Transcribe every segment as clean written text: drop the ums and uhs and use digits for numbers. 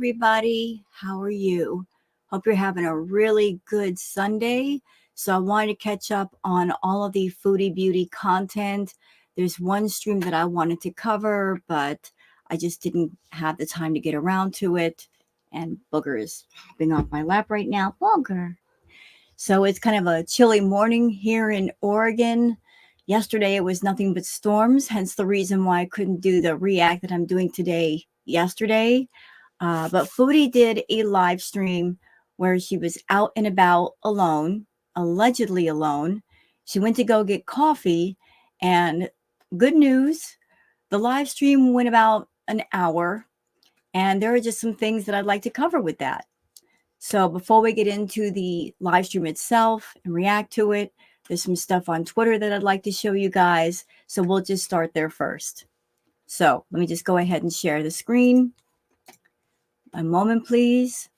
everybody. How are you? Hope you're having a really good Sunday. So I wanted to catch up on all of the foodie beauty content. There's one stream that I wanted to cover, but I just didn't have the time to get around to it. And Booger is hopping off my lap right now. Booger. So it's kind of a chilly morning here in Oregon. Yesterday it was nothing but storms, hence the reason why I couldn't do the react that I'm doing today yesterday. But Foodie did a live stream where she was out and about alone, allegedly alone. She went to go get coffee, and good news, the live stream went about an hour, and there are just some things that I'd like to cover with that. So before we get into the live stream itself and react to it, there's some stuff on Twitter that I'd like to show you guys. So we'll just start there first. So let me just go ahead and share the screen. A moment, please.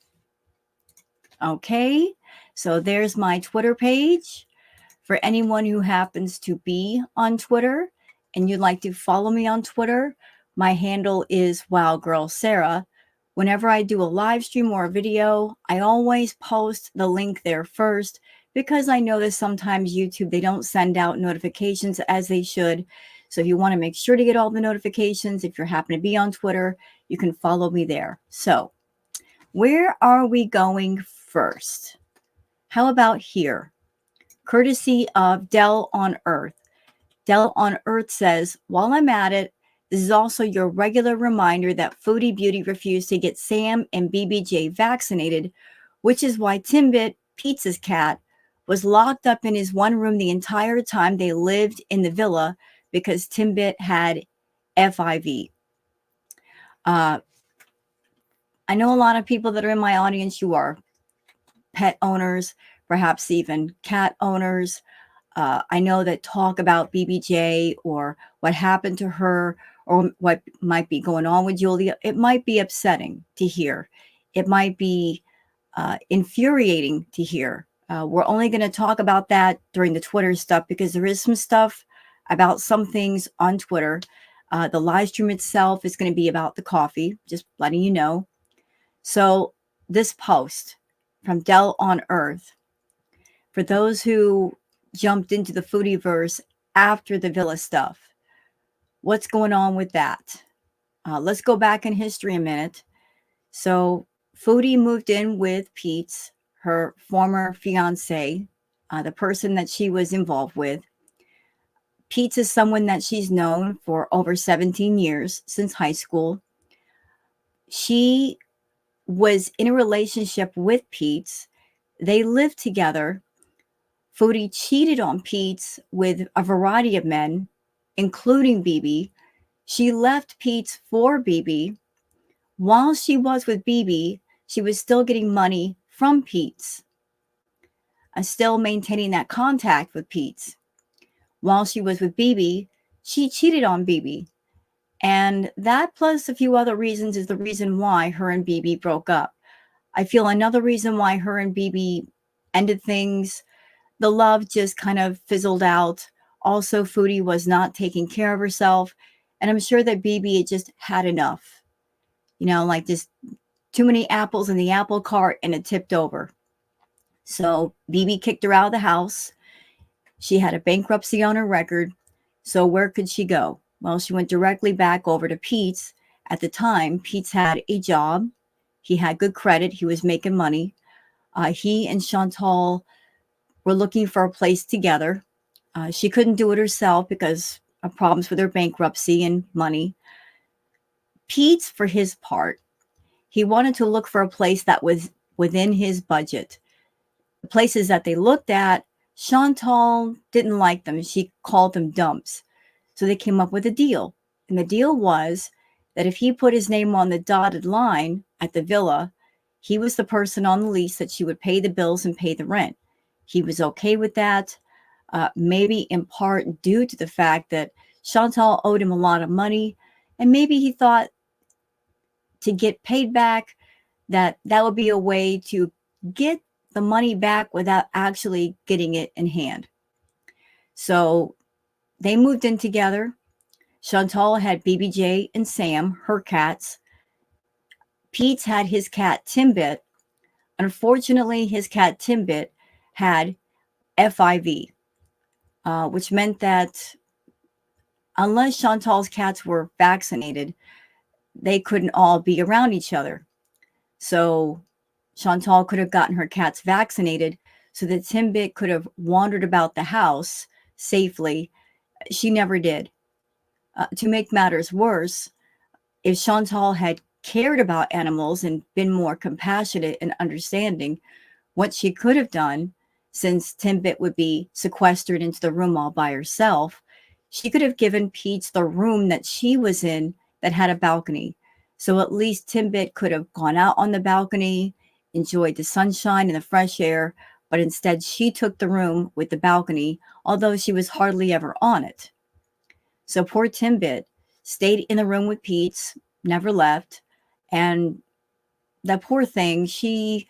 Okay, so there's my Twitter page. For anyone who happens to be on Twitter and you'd like to follow me on Twitter, my handle is WowGirlSarah. Whenever I do a live stream or a video, I always post the link there first because I know that sometimes YouTube, they don't send out notifications as they should. So if you want to make sure to get all the notifications, if you happen to be on Twitter, you can follow me there. So where are we going first? How about here? Courtesy of Dell on Earth. Dell on Earth says, while I'm at it, this is also your regular reminder that Foodie Beauty refused to get Sam and BBJ vaccinated, which is why Timbit, Pizza's cat, was locked up in his one room the entire time they lived in the villa because Timbit had FIV. I know a lot of people that are in my audience, you are pet owners, perhaps even cat owners. I know that talk about BBJ or what happened to her or what might be going on with Julia, it might be upsetting to hear. It might be infuriating to hear. We're only going to talk about that during the Twitter stuff because there is some stuff about some things on Twitter. The live stream itself is going to be about the coffee, just letting you know. So this post from Dell on Earth, for those who jumped into the Foodieverse after the Villa stuff, what's going on with that? Let's go back in history a minute. So Foodie moved in with Pete's, her former fiance, the person that she was involved with. Pete's is someone that she's known for over 17 years, since high school. She was in a relationship with Pete's. They lived together. Foodie cheated on Pete's with a variety of men, including BB. She left Pete's for BB. While she was with BB, she was still getting money from Pete's, still maintaining that contact with Pete's. While she was with BB, she cheated on BB. And that plus a few other reasons is the reason why her and BB broke up. I feel another reason why her and BB ended things, the love just kind of fizzled out. Also, Foodie was not taking care of herself. And I'm sure that BB had just had enough. You know, like just too many apples in the apple cart and it tipped over. So BB kicked her out of the house. She had a bankruptcy on her record. So where could she go? Well, she went directly back over to Pete's. At the time, Pete's had a job. He had good credit. He was making money. He and Chantal were looking for a place together. She couldn't do it herself because of problems with her bankruptcy and money. Pete's, for his part, he wanted to look for a place that was within his budget. The places that they looked at, Chantal didn't like them. She called them dumps. So they came up with a deal. And the deal was that if he put his name on the dotted line at the villa, he was the person on the lease that she would pay the bills and pay the rent. He was okay with that, maybe in part due to the fact that Chantal owed him a lot of money. And maybe he thought to get paid back, that would be a way to get the money back without actually getting it in hand. So they moved in together. Chantal had BBJ and Sam, her cats. Pete's had his cat Timbit. Unfortunately, his cat Timbit had FIV, which meant that unless Chantal's cats were vaccinated, they couldn't all be around each other. So Chantal could have gotten her cats vaccinated so that Timbit could have wandered about the house safely. She never did. To make matters worse, if Chantal had cared about animals and been more compassionate and understanding, what she could have done, since Timbit would be sequestered into the room all by herself, she could have given Pete's the room that she was in that had a balcony. So at least Timbit could have gone out on the balcony, enjoyed the sunshine and the fresh air, but instead she took the room with the balcony, although she was hardly ever on it. So poor Timbit stayed in the room with Pete's, never left, and that poor thing, she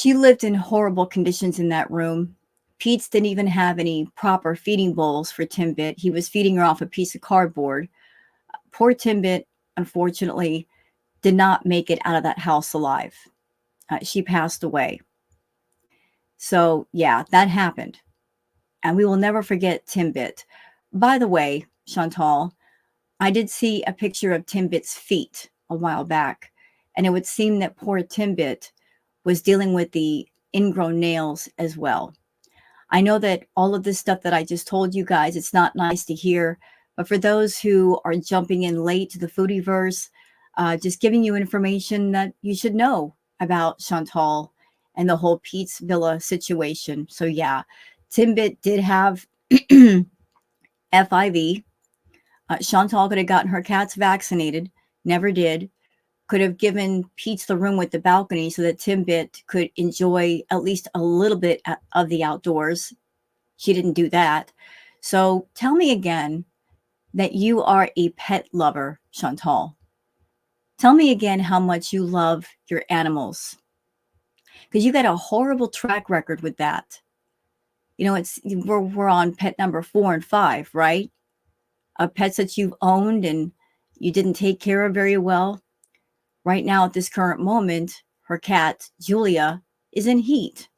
lived in horrible conditions in that room. Pete's didn't even have any proper feeding bowls for Timbit. He was feeding her off a piece of cardboard. Poor Timbit, unfortunately, did not make it out of that house alive. She passed away. So, yeah, that happened. And we will never forget Timbit. By the way, Chantal, I did see a picture of Timbit's feet a while back, and it would seem that poor Timbit was dealing with the ingrown nails as well. I know that all of this stuff that I just told you guys, it's not nice to hear, but for those who are jumping in late to the foodieverse, just giving you information that you should know about Chantal and the whole Pete's Villa situation. So yeah, Timbit did have FIV. Chantal could have gotten her cats vaccinated, never did. Could have given Pete's the room with the balcony so that Timbit could enjoy at least a little bit of the outdoors. She didn't do that. So tell me again that you are a pet lover, Chantal. Tell me again how much you love your animals, because you got a horrible track record with that. You know, we're on pet number 4 and 5, right? Pets that you've owned and you didn't take care of very well. Right now, at this current moment, her cat, Julia, is in heat.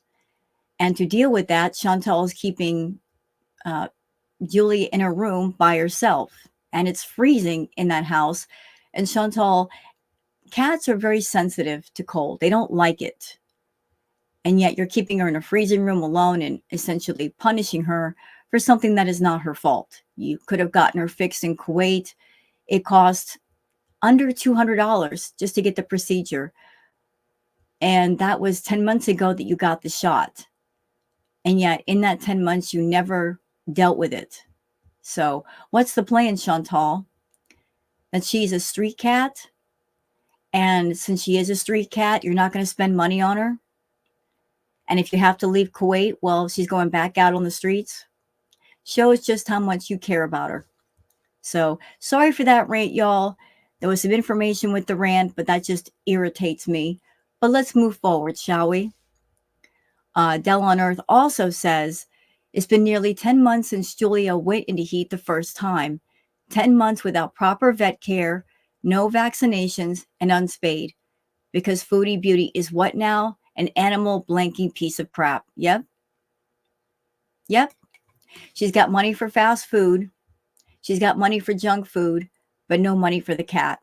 And to deal with that, Chantal is keeping Julia in her room by herself. And it's freezing in that house. And Chantal, cats are very sensitive to cold. They don't like it. And yet you're keeping her in a freezing room alone and essentially punishing her for something that is not her fault. You could have gotten her fixed in Kuwait. It cost under $200 just to get the procedure. And that was 10 months ago that you got the shot. And yet in that 10 months, you never dealt with it. So what's the plan, Chantal? That she's a street cat? And since she is a street cat, you're not going to spend money on her? And if you have to leave Kuwait, well, she's going back out on the streets? Shows just how much you care about her. So sorry for that rant, y'all. There was some information with the rant, but that just irritates me. But let's move forward, shall we? Del on Earth also says, it's been nearly 10 months since Julia went into heat the first time. 10 months without proper vet care, no vaccinations, and unspayed. Because Foodie Beauty is what now? An animal blanking piece of crap. Yep. She's got money for fast food. She's got money for junk food, but no money for the cat.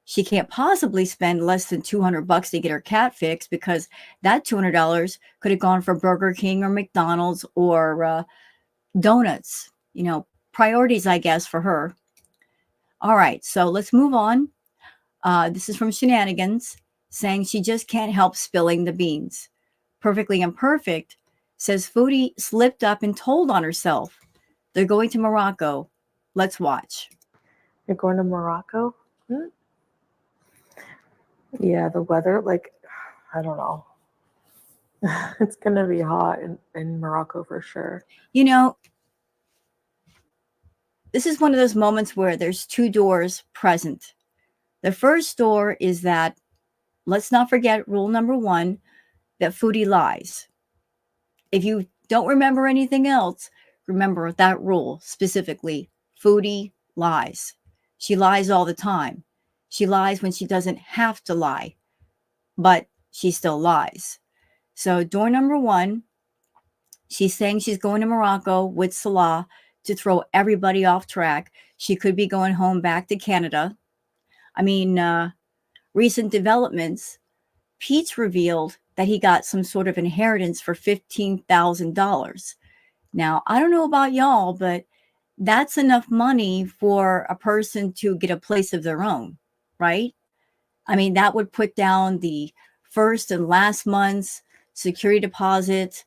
She can't possibly spend less than $200 to get her cat fixed, because that $200 could have gone for Burger King or McDonald's or donuts. You know, priorities, I guess, for her. All right, so let's move on. This is from Shenanigans, saying she just can't help spilling the beans. Perfectly Imperfect says Foodie slipped up and told on herself. They're going to Morocco. Let's watch. You're going to Morocco? Yeah, the weather, like, I don't know. It's going to be hot in Morocco for sure. You know, this is one of those moments where there's two doors present. The first door is that, let's not forget rule number 1, that Foodie lies. If you don't remember anything else, remember that rule specifically. Foodie lies. She lies all the time. She lies when she doesn't have to lie, but she still lies. So door number one, she's saying she's going to Morocco with Salah to throw everybody off track. She could be going home back to Canada. I mean, recent developments, Pete's revealed that he got some sort of inheritance for $15,000. Now, I don't know about y'all, but that's enough money for a person to get a place of their own, right? I mean, that would put down the first and last month's security deposit,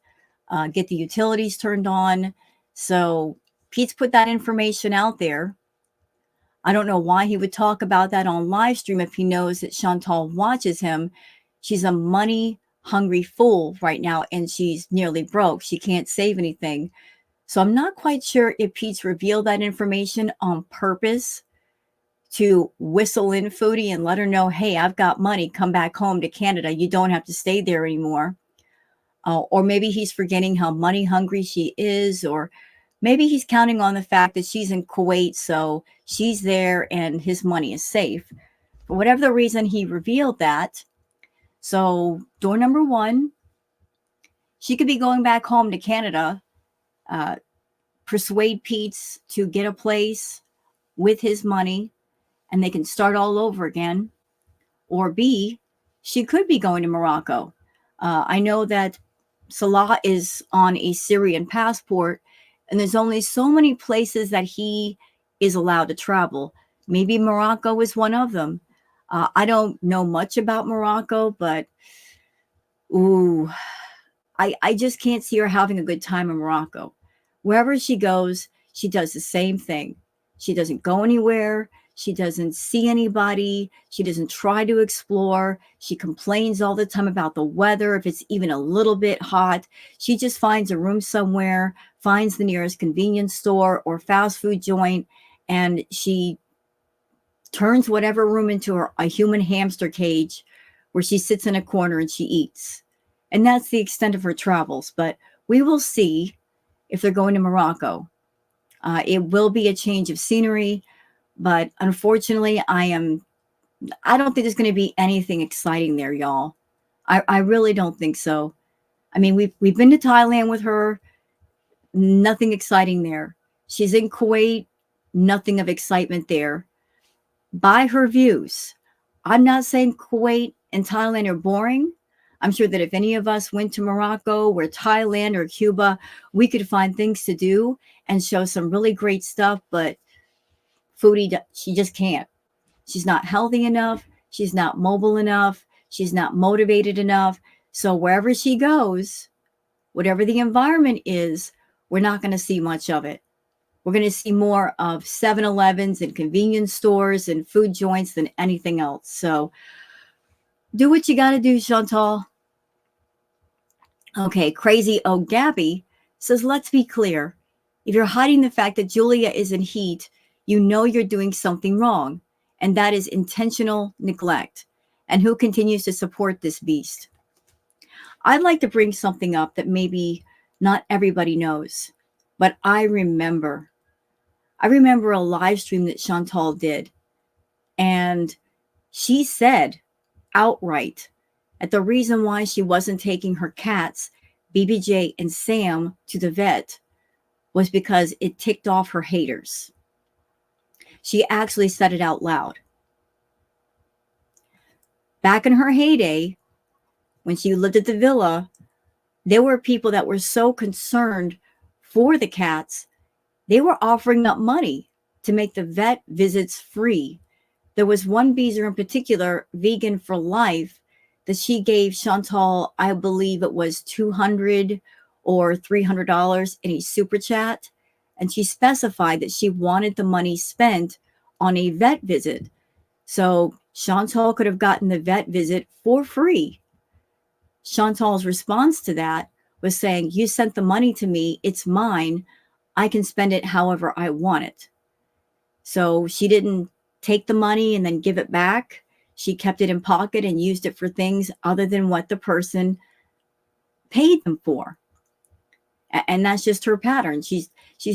get the utilities turned on. So Pete's put that information out there. I don't know why he would talk about that on live stream if he knows that Chantal watches him. She's a money hungry fool right now, and she's nearly broke. She can't save anything. So I'm not quite sure if Pete's revealed that information on purpose to whistle in Fraudy and let her know, hey, I've got money, come back home to Canada. You don't have to stay there anymore. Or maybe he's forgetting how money hungry she is, or maybe he's counting on the fact that she's in Kuwait, so she's there and his money is safe. For whatever the reason, he revealed that. So door number one, she could be going back home to Canada, persuade Pete's to get a place with his money, and they can start all over again. Or B, she could be going to Morocco. I know that Salah is on a Syrian passport, and there's only so many places that he is allowed to travel. Maybe Morocco is one of them. I don't know much about Morocco, but ooh, I just can't see her having a good time in Morocco. Wherever she goes, she does the same thing. She doesn't go anywhere. She doesn't see anybody. She doesn't try to explore. She complains all the time about the weather, if it's even a little bit hot. She just finds a room somewhere, finds the nearest convenience store or fast food joint, and she turns whatever room into a human hamster cage where she sits in a corner and she eats. And that's the extent of her travels. But we will see if they're going to Morocco. It will be a change of scenery, but unfortunately, I don't think there's going to be anything exciting there, y'all. I really don't think so. I mean, we've been to Thailand with her, nothing exciting there. She's in Kuwait, nothing of excitement there. By her views, I'm not saying Kuwait and Thailand are boring. I'm sure that if any of us went to Morocco or Thailand or Cuba, we could find things to do and show some really great stuff, but Fraudy, she just can't. She's not healthy enough. She's not mobile enough. She's not motivated enough. So wherever she goes, whatever the environment is, we're not going to see much of it. We're going to see more of 7-Elevens and convenience stores and food joints than anything else. So do what you got to do, Chantal. Okay, Crazy O Gabby says, let's be clear. If you're hiding the fact that Julia is in heat, you know you're doing something wrong, and that is intentional neglect. And who continues to support this beast? I'd like to bring something up that maybe not everybody knows, but I remember a live stream that Chantal did, and she said outright that the reason why she wasn't taking her cats, BBJ and Sam, to the vet was because it ticked off her haters. She actually said it out loud. Back in her heyday, when she lived at the villa, there were people that were so concerned for the cats, they were offering up money to make the vet visits free. There was one beezer in particular, Vegan for Life, that she gave Chantal, I believe it was $200 or $300 in a super chat. And she specified that she wanted the money spent on a vet visit. So Chantal could have gotten the vet visit for free. Chantal's response to that was saying, you sent the money to me, it's mine. I can spend it however I want it. So she didn't take the money and then give it back. She kept it in pocket and used it for things other than what the person paid them for. And that's just her pattern. She's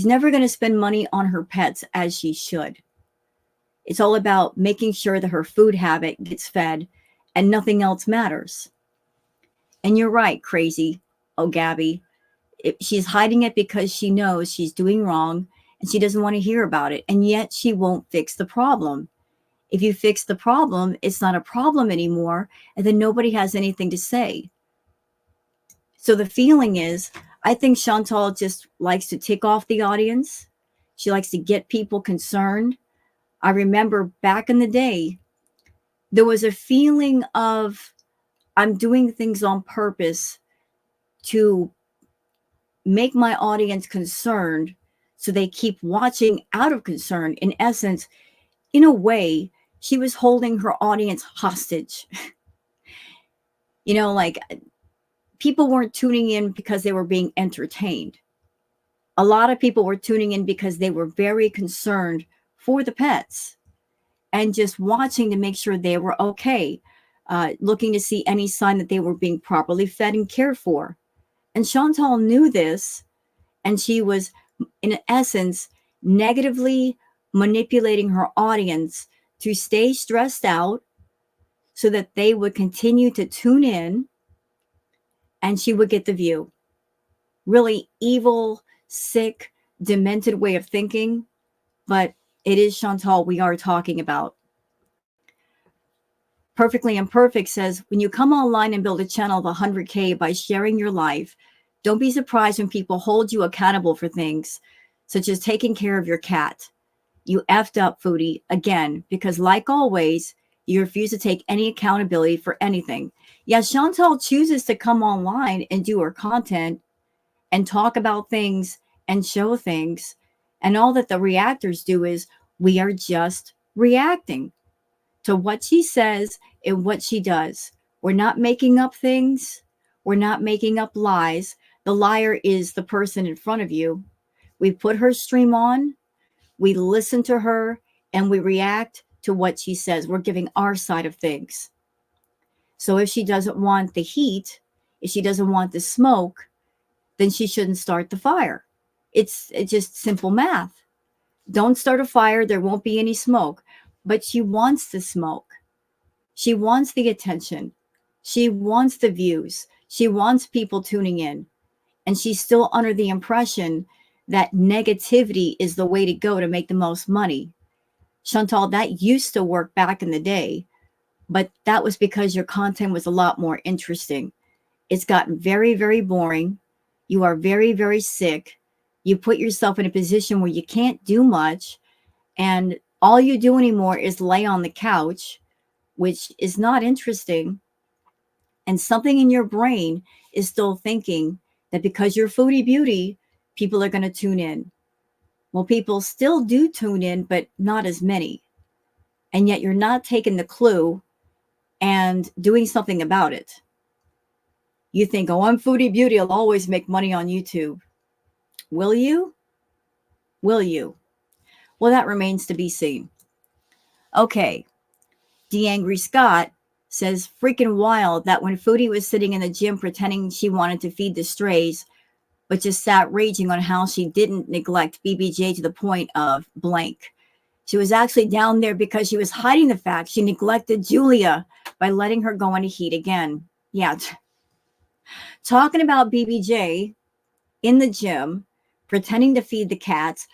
never going to spend money on her pets as she should. It's all about making sure that her food habit gets fed and nothing else matters. And you're right, crazy. Oh, Gabby. She's hiding it because she knows she's doing wrong and she doesn't want to hear about it. And yet she won't fix the problem. If you fix the problem, it's not a problem anymore. And then nobody has anything to say. So the feeling is, I think Chantal just likes to tick off the audience. She likes to get people concerned. I remember back in the day, there was a feeling of I'm doing things on purpose to make my audience concerned so they keep watching out of concern. In essence, in a way, she was holding her audience hostage. Like people weren't tuning in because they were being entertained. A lot of people were tuning in because they were very concerned for the pets and just watching to make sure they were okay, looking to see any sign that they were being properly fed and cared for. And Chantal knew this, and she was, in essence, negatively manipulating her audience to stay stressed out so that they would continue to tune in and she would get the view. Really evil, sick, demented way of thinking, but it is Chantal we are talking about. Perfectly Imperfect says, when you come online and build a channel of 100K by sharing your life, don't be surprised when people hold you accountable for things, such as taking care of your cat. You effed up, Foodie, again, because like always, you refuse to take any accountability for anything. Yes, Chantal chooses to come online and do her content and talk about things and show things. And all that the reactors do is we are just reacting to what she says and what she does. We're not making up things. We're not making up lies. The liar is the person in front of you. We put her stream on, we listen to her, and we react to what she says. We're giving our side of things. So if she doesn't want the heat, if she doesn't want the smoke, then she shouldn't start the fire. It's just simple math. Don't start a fire, there won't be any smoke. But she wants the smoke. She wants the attention. She wants the views. She wants people tuning in. And she's still under the impression that negativity is the way to go to make the most money. Chantal, that used to work back in the day, but that was because your content was a lot more interesting. It's gotten very, very boring. You are very, very sick. You put yourself in a position where you can't do much. And all you do anymore is lay on the couch, which is not interesting. And something in your brain is still thinking that because you're Foodie Beauty, people are going to tune in. Well, people still do tune in, but not as many. And yet you're not taking the clue and doing something about it. You think, oh, I'm Foodie Beauty, I'll always make money on YouTube. Will you? Will you? Well, that remains to be seen. Okay. The Angry Scott says, freaking wild that when Foodie was sitting in the gym pretending she wanted to feed the strays, but just sat raging on how she didn't neglect BBJ to the point of blank. She was actually down there because she was hiding the fact she neglected Julia by letting her go into heat again. Yeah. Talking about BBJ in the gym, pretending to feed the cats,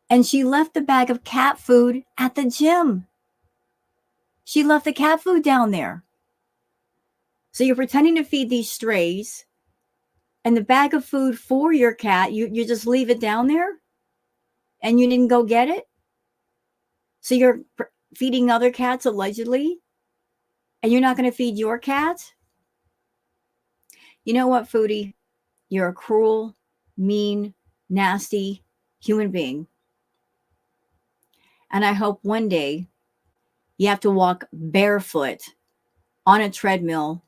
and she left the bag of cat food at the gym. She left the cat food down there. So you're pretending to feed these strays, and the bag of food for your cat, you just leave it down there, and you didn't go get it? So you're feeding other cats allegedly, and you're not going to feed your cat? You know what, Foodie? You're a cruel, mean, nasty human being. And I hope one day you have to walk barefoot on a treadmill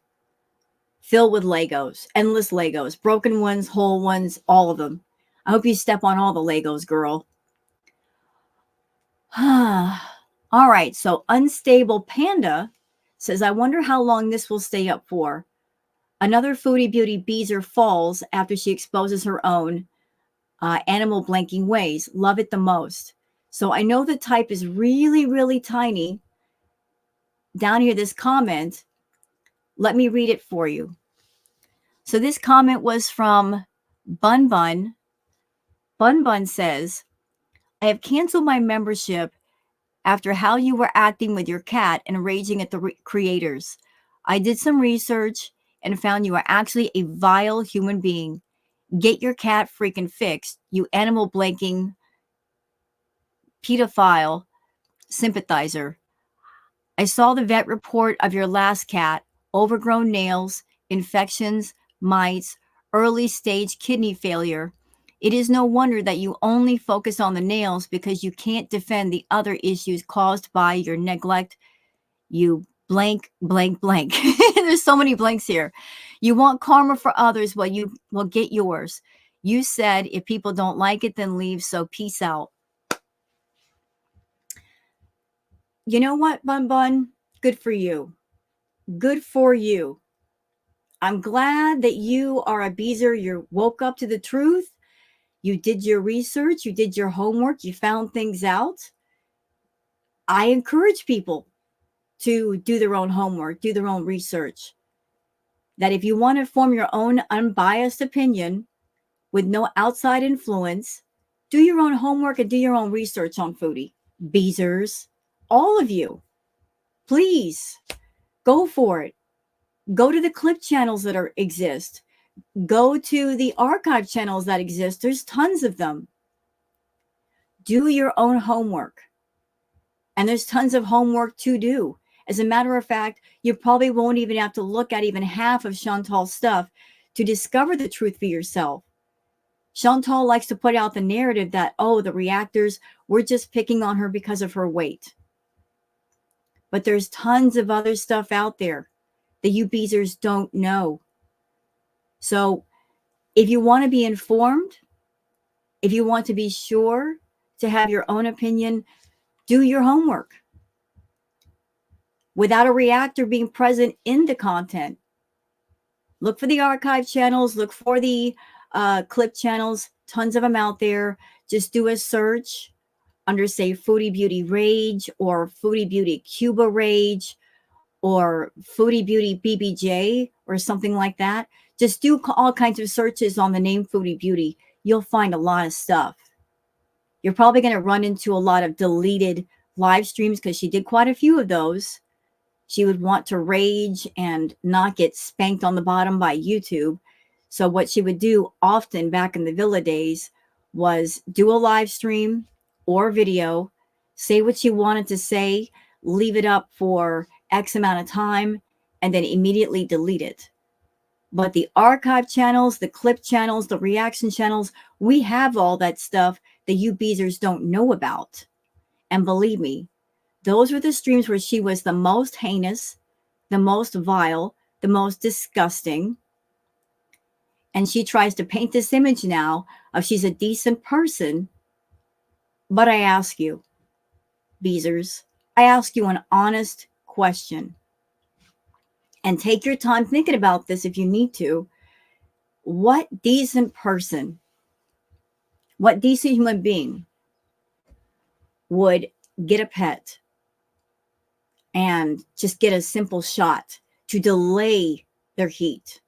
filled with Legos, endless Legos, broken ones, whole ones, all of them. I hope you step on all the Legos, girl. All right, so Unstable Panda says, I wonder how long this will stay up for. Another Foodie Beauty Beezer falls after she exposes her own animal blanking ways. Love it the most. So I know the type is really, really tiny. Down here, this comment, let me read it for you. So this comment was from Bun Bun. Bun Bun says, I have canceled my membership after how you were acting with your cat and raging at the creators. I did some research and found you are actually a vile human being. Get your cat freaking fixed, you animal blanking pedophile sympathizer. I saw the vet report of your last cat, overgrown nails, infections, mites, early stage kidney failure. It is no wonder that you only focus on the nails because you can't defend the other issues caused by your neglect. You blank, blank, blank. There's so many blanks here. You want karma for others, well, you will get yours. You said if people don't like it, then leave. So peace out. You know what, Bun Bun? Good for you. Good for you. I'm glad that you are a beezer. You woke up to the truth. You did your research. You did your homework. You found things out. I encourage people to do their own homework, do their own research. That if you want to form your own unbiased opinion with no outside influence, do your own homework and do your own research on foodie. Beezers, all of you, please go for it. Go to the clip channels that exist. Go to the archive channels that exist. There's tons of them. Do your own homework. And there's tons of homework to do. As a matter of fact, you probably won't even have to look at even half of Chantal's stuff to discover the truth for yourself. Chantal likes to put out the narrative that, oh, the reactors, we're just picking on her because of her weight. But there's tons of other stuff out there that you beezers don't know. So if you want to be informed, if you want to be sure to have your own opinion, do your homework. Without a reactor being present in the content, look for the archive channels, look for the clip channels, tons of them out there. Just do a search under, say, Foodie Beauty Rage or Foodie Beauty Cuba Rage or Foodie Beauty BBJ or something like that. Just do all kinds of searches on the name Foodie Beauty. You'll find a lot of stuff. You're probably going to run into a lot of deleted live streams because she did quite a few of those. She would want to rage and not get spanked on the bottom by YouTube. So what she would do often back in the Villa days was do a live stream or video, say what she wanted to say, leave it up for X amount of time, and then immediately delete it. But the archive channels, the clip channels, the reaction channels, we have all that stuff that you beezers don't know about. And believe me, those were the streams where she was the most heinous, the most vile, the most disgusting. And she tries to paint this image now of she's a decent person. But I ask you, beezers, I ask you an honest question. And take your time thinking about this if you need to. What decent person, what decent human being would get a pet and just get a simple shot to delay their heat?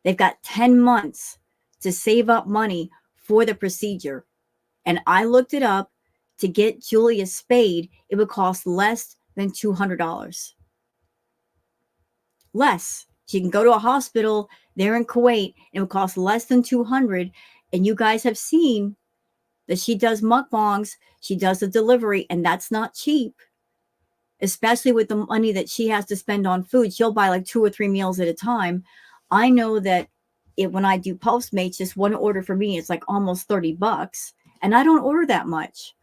They've got 10 months to save up money for the procedure. And I looked it up. To get Julia spayed, it would cost less than $200. Less. She can go to a hospital there in Kuwait, and it would cost less than $200. And you guys have seen that she does mukbangs. She does the delivery, and that's not cheap. Especially with the money that she has to spend on food. She'll buy like 2 or 3 meals at a time. I know that when I do Postmates, just one order for me, it's like almost $30. And I don't order that much.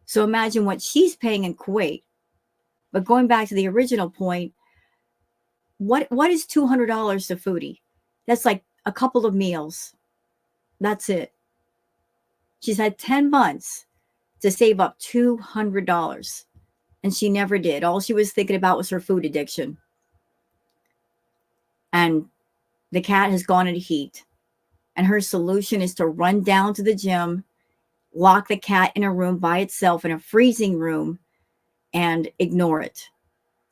So imagine what she's paying in Kuwait. But going back to the original point, what is $200 to Foodie? That's like a couple of meals. That's it. She's had 10 months to save up $200. And she never did. All she was thinking about was her food addiction. And the cat has gone into heat. And her solution is to run down to the gym, lock the cat in a room by itself in a freezing room and ignore it.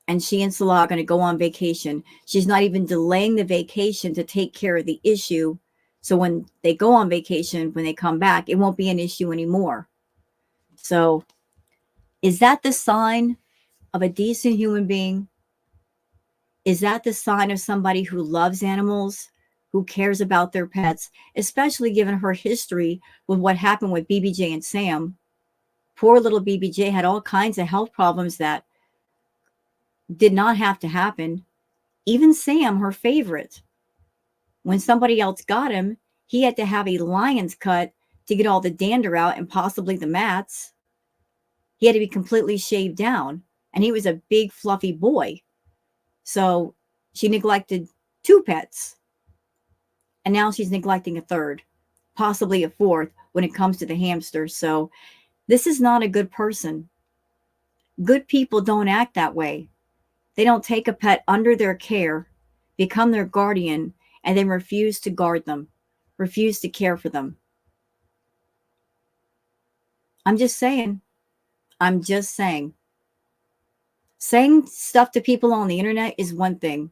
And she and Salah are going to go on vacation. She's not even delaying the vacation to take care of the issue. So when they go on vacation, when they come back, it won't be an issue anymore. So is that the sign of a decent human being? Is that the sign of somebody who loves animals, who cares about their pets, especially given her history with what happened with BBJ and Sam? Poor little BBJ had all kinds of health problems that did not have to happen. Even Sam, her favorite, when somebody else got him, he had to have a lion's cut to get all the dander out and possibly the mats. He had to be completely shaved down, and he was a big, fluffy boy. So she neglected 2 pets, and now she's neglecting a 3rd, possibly a 4th when it comes to the hamster. So this is not a good person. Good people don't act that way. They don't take a pet under their care, become their guardian, and then refuse to guard them, refuse to care for them. I'm just saying. I'm just saying. Saying stuff to people on the internet is one thing,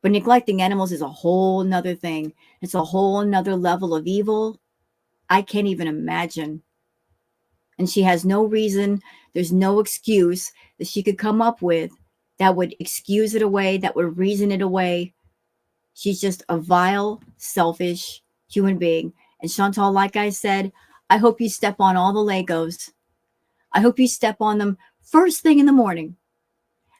but neglecting animals is a whole nother thing. It's a whole nother level of evil I can't even imagine. And she has no reason, there's no excuse that she could come up with that would excuse it away, that would reason it away. She's just a vile, selfish human being. And Chantal, like I said, I hope you step on all the Legos. I hope you step on them first thing in the morning.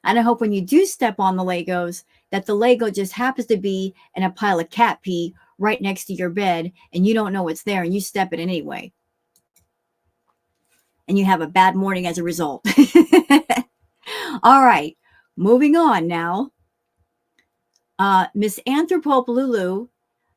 And I hope when you do step on the Legos, that the Lego just happens to be in a pile of cat pee right next to your bed and you don't know it's there and you step in it anyway. And you have a bad morning as a result. All right, moving on now. Miss Anthropopalulu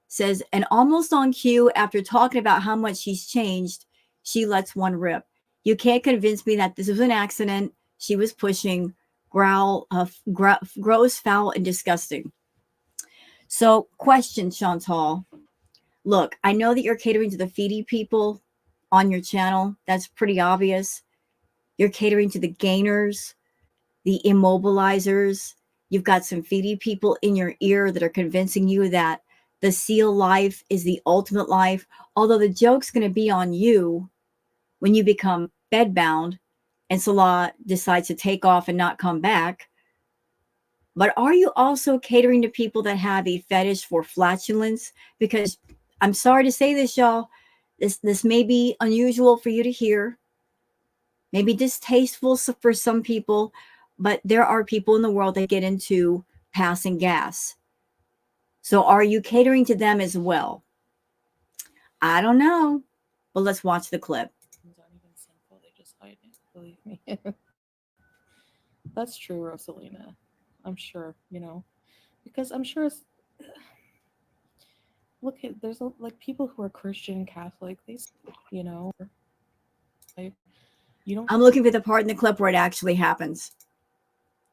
says, and almost on cue, after talking about how much she's changed, she lets one rip. You can't convince me that this was an accident. She was pushing. Gross, foul, and disgusting. So, question, Chantal. Look, I know that you're catering to the feedy people on your channel. That's pretty obvious. You're catering to the gainers, the immobilizers. You've got some feedy people in your ear that are convincing you that the seal life is the ultimate life. Although the joke's going to be on you when you become bedbound and Salah decides to take off and not come back. But are you also catering to people that have a fetish for flatulence? Because I'm sorry to say this, y'all. This may be unusual for you to hear, maybe distasteful for some people, but there are people in the world that get into passing gas. So are you catering to them as well? I don't know, but let's watch the clip. Aren't even sinful, they just hide it, believe me. That's true, Rosalina. I'm sure, because I'm sure it's, look at, there's like people who are Christian, Catholic, they, like, you don't. I'm looking for the part in the clip where it actually happens.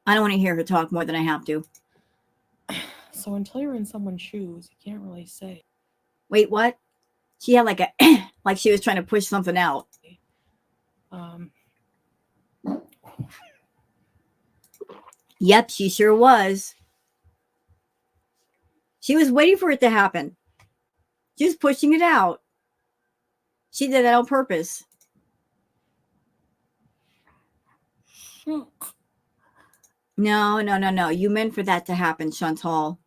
I don't want to hear her talk more than I have to. So until you're in someone's shoes, you can't really say. Wait, what? She had like a, like she was trying to push something out. Yep, she sure was. She was waiting for it to happen. She was pushing it out. She did that on purpose. No. You meant for that to happen, Chantal.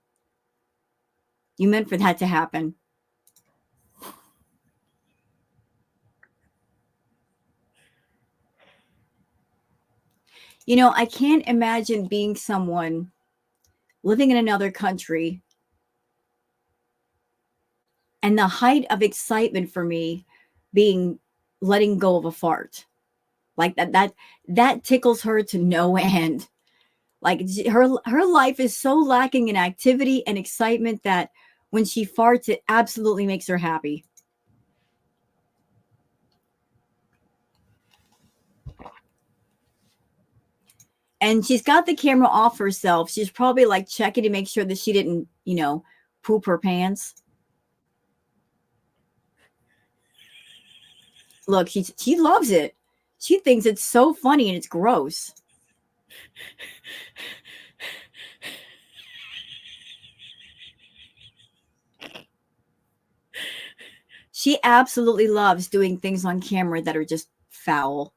You meant for that to happen. I can't imagine being someone living in another country and the height of excitement for me being letting go of a fart. Like that tickles her to no end. Like her life is so lacking in activity and excitement that when she farts, it absolutely makes her happy. And she's got the camera off herself. She's probably like checking to make sure that she didn't, poop her pants. Look, she loves it. She thinks it's so funny and it's gross. She absolutely loves doing things on camera that are just foul.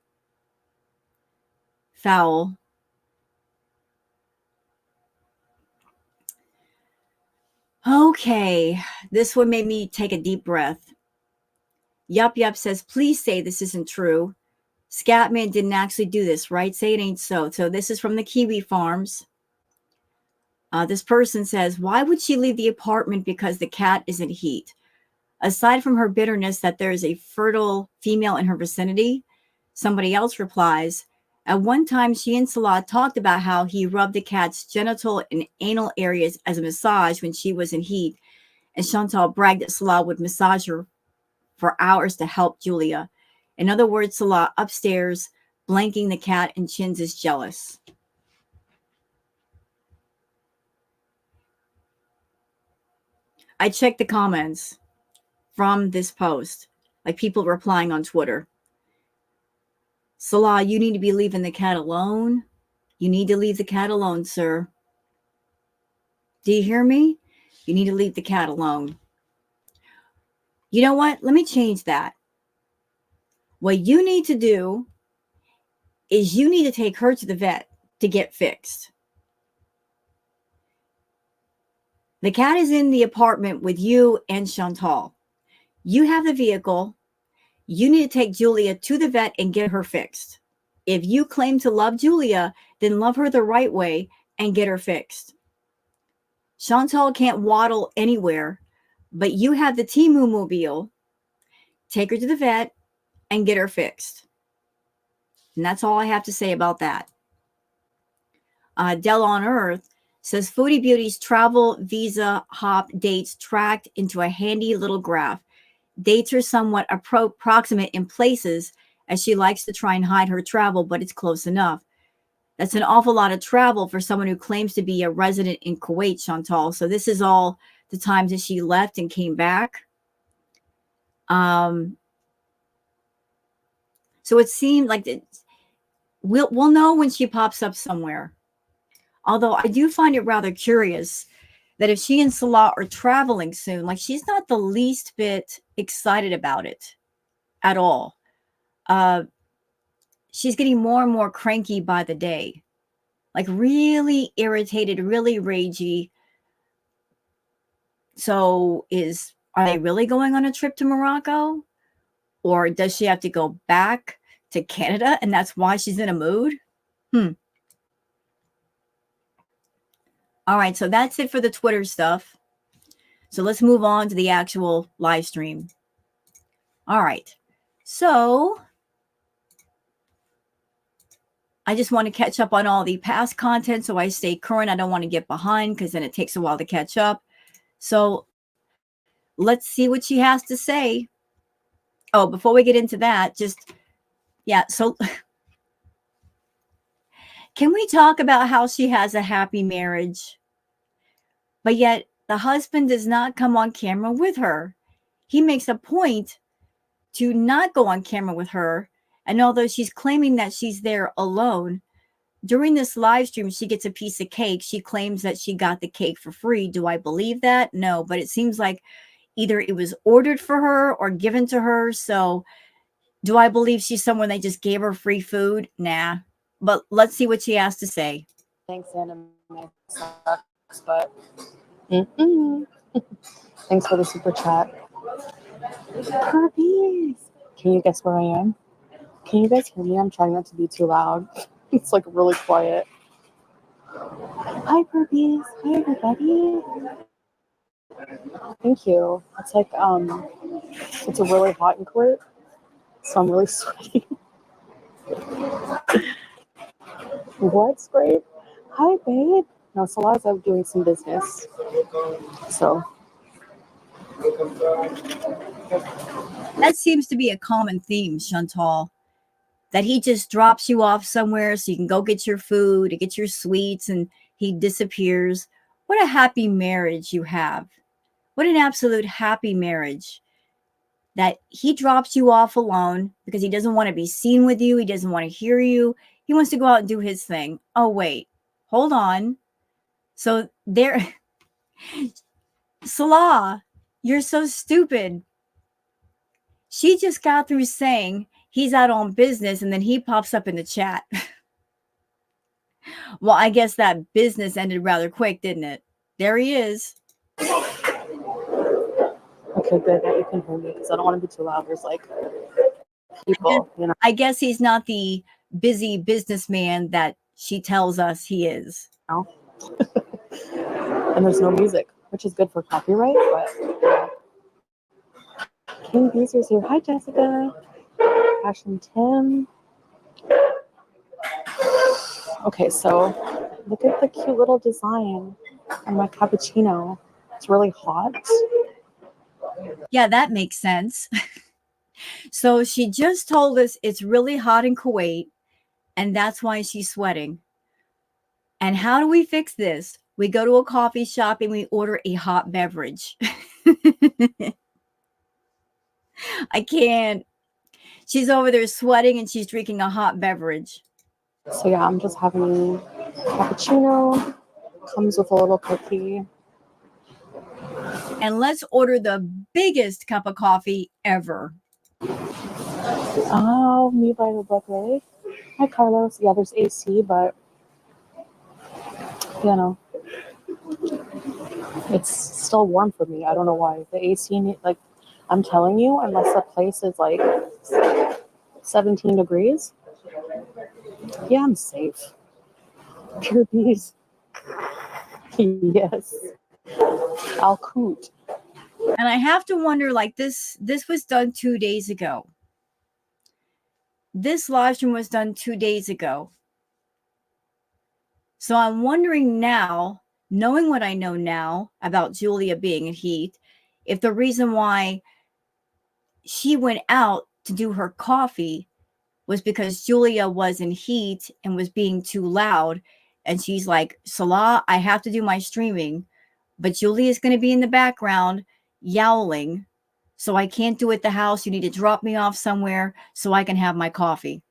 Foul. Okay, this one made me take a deep breath. Yup Yup says, please say this isn't true. Scatman didn't actually do this, right? Say it ain't so. So this is from the Kiwi Farms. This person says, why would she leave the apartment because the cat is in heat? Aside from her bitterness that there is a fertile female in her vicinity, somebody else replies, at one time she and Salah talked about how he rubbed the cat's genital and anal areas as a massage when she was in heat, and Chantal bragged that Salah would massage her for hours to help Julia. In other words, Salah upstairs, blanking the cat, and Chins is jealous. I checked the comments from this post, like people replying on Twitter. Salah, you need to be leaving the cat alone. You need to leave the cat alone, sir. Do you hear me? You need to leave the cat alone. You know what? Let me change that. What you need to do is you need to take her to the vet to get fixed. The cat is in the apartment with you and Chantal. You have the vehicle. You need to take Julia to the vet and get her fixed. If you claim to love Julia, then love her the right way and get her fixed. Chantal can't waddle anywhere, but you have the Timu mobile. Take her to the vet and get her fixed. And that's all I have to say about that. Dell on Earth says Foodie Beauty's travel visa hop dates tracked into a handy little graph. Dates are somewhat approximate in places, as she likes to try and hide her travel, but it's close enough. That's an awful lot of travel for someone who claims to be a resident in Kuwait, Chantal. So this is all the times that she left and came back. So it seemed like we'll know when she pops up somewhere. Although I do find it rather curious that if she and Salah are traveling soon, like she's not the least bit excited about it at all. She's getting more and more cranky by the day, like really irritated, really ragey. So are they really going on a trip to Morocco? Or does she have to go back to Canada and that's why she's in a mood? All right, so that's it for the Twitter stuff. So let's move on to the actual live stream. All right, so I just want to catch up on all the past content so I stay current. I don't want to get behind because then it takes a while to catch up. So let's see what she has to say. Oh, before we get into that, so can we talk about how she has a happy marriage, but yet the husband does not come on camera with her? He makes a point to not go on camera with her. And although she's claiming that she's there alone, during this live stream, she gets a piece of cake. She claims that she got the cake for free. Do I believe that? No, but it seems like either it was ordered for her or given to her. So do I believe she's someone they just gave her free food? Nah. But let's see what she has to say. Thanks, anime sucks, but thanks for the super chat. Puppies. Can you guess where I am? Can you guys hear me? I'm trying not to be too loud. It's like really quiet. Hi, puppies. Hi, everybody. Thank you. It's like it's a really hot in court, so I'm really sweaty. What's great? Hi, babe. No, Salah's out doing some business. So that seems to be a common theme, Chantal, that he just drops you off somewhere so you can go get your food, get your sweets, and he disappears. What a happy marriage you have. What an absolute happy marriage. that he drops you off alone because he doesn't want to be seen with you. He doesn't want to hear you. He wants to go out and do his thing. Oh, wait, hold on. So there, Salah, you're so stupid. She just got through saying he's out on business, and then he pops up in the chat. Well, I guess that business ended rather quick, didn't it? There he is. Okay, good that you can hear me because I don't want to be too loud. There's like people, you know. I guess he's not the busy businessman that she tells us he is. And there's no music, which is good for copyright, but yeah. King Beezer's here. Hi, Jessica. Ash and Tim. Okay, so look at the cute little design on my cappuccino. It's really hot. Yeah, that makes sense. So she just told us it's really hot in Kuwait, and that's why she's sweating. And how do we fix this? We go to a coffee shop and we order a hot beverage. I can't. She's over there sweating and she's drinking a hot beverage. So yeah, I'm just having cappuccino. Comes with a little cookie. And let's order the biggest cup of coffee ever. Oh, me by the book, right? Hi, Carlos. Yeah, there's AC, but you know, it's still warm for me. I don't know why. The AC, like, I'm telling you, unless the place is like 17 degrees, yeah, I'm safe. Pure bees. Yes. Al Coot. And I have to wonder, like, this was done 2 days ago. This live stream was done 2 days ago. So I'm wondering now, knowing what I know now about Julia being in heat, if the reason why she went out to do her coffee was because Julia was in heat and was being too loud. And she's like, Salah, I have to do my streaming, but Julia's going to be in the background yowling. So I can't do it at the house. You need to drop me off somewhere so I can have my coffee.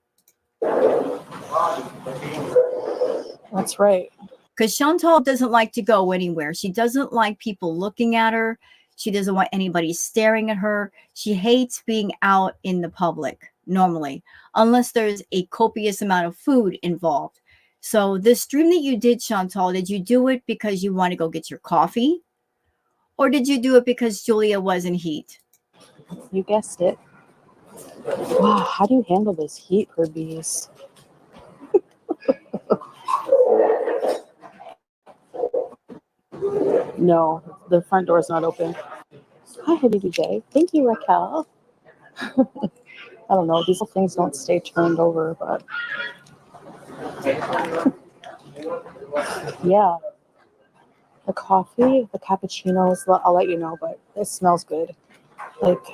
That's right. Because Chantal doesn't like to go anywhere. She doesn't like people looking at her. She doesn't want anybody staring at her. She hates being out in the public normally, unless there's a copious amount of food involved. So the stream that you did, Chantal, did you do it because you want to go get your coffee? Or did you do it because Julia was in heat? You guessed it. Wow, how do you handle this heat, per bees? No, the front door is not open. Hi, DJ. Thank you, Raquel. I don't know. These little things don't stay turned over, but yeah. The coffee, the cappuccinos, I'll let you know, but it smells good. Like,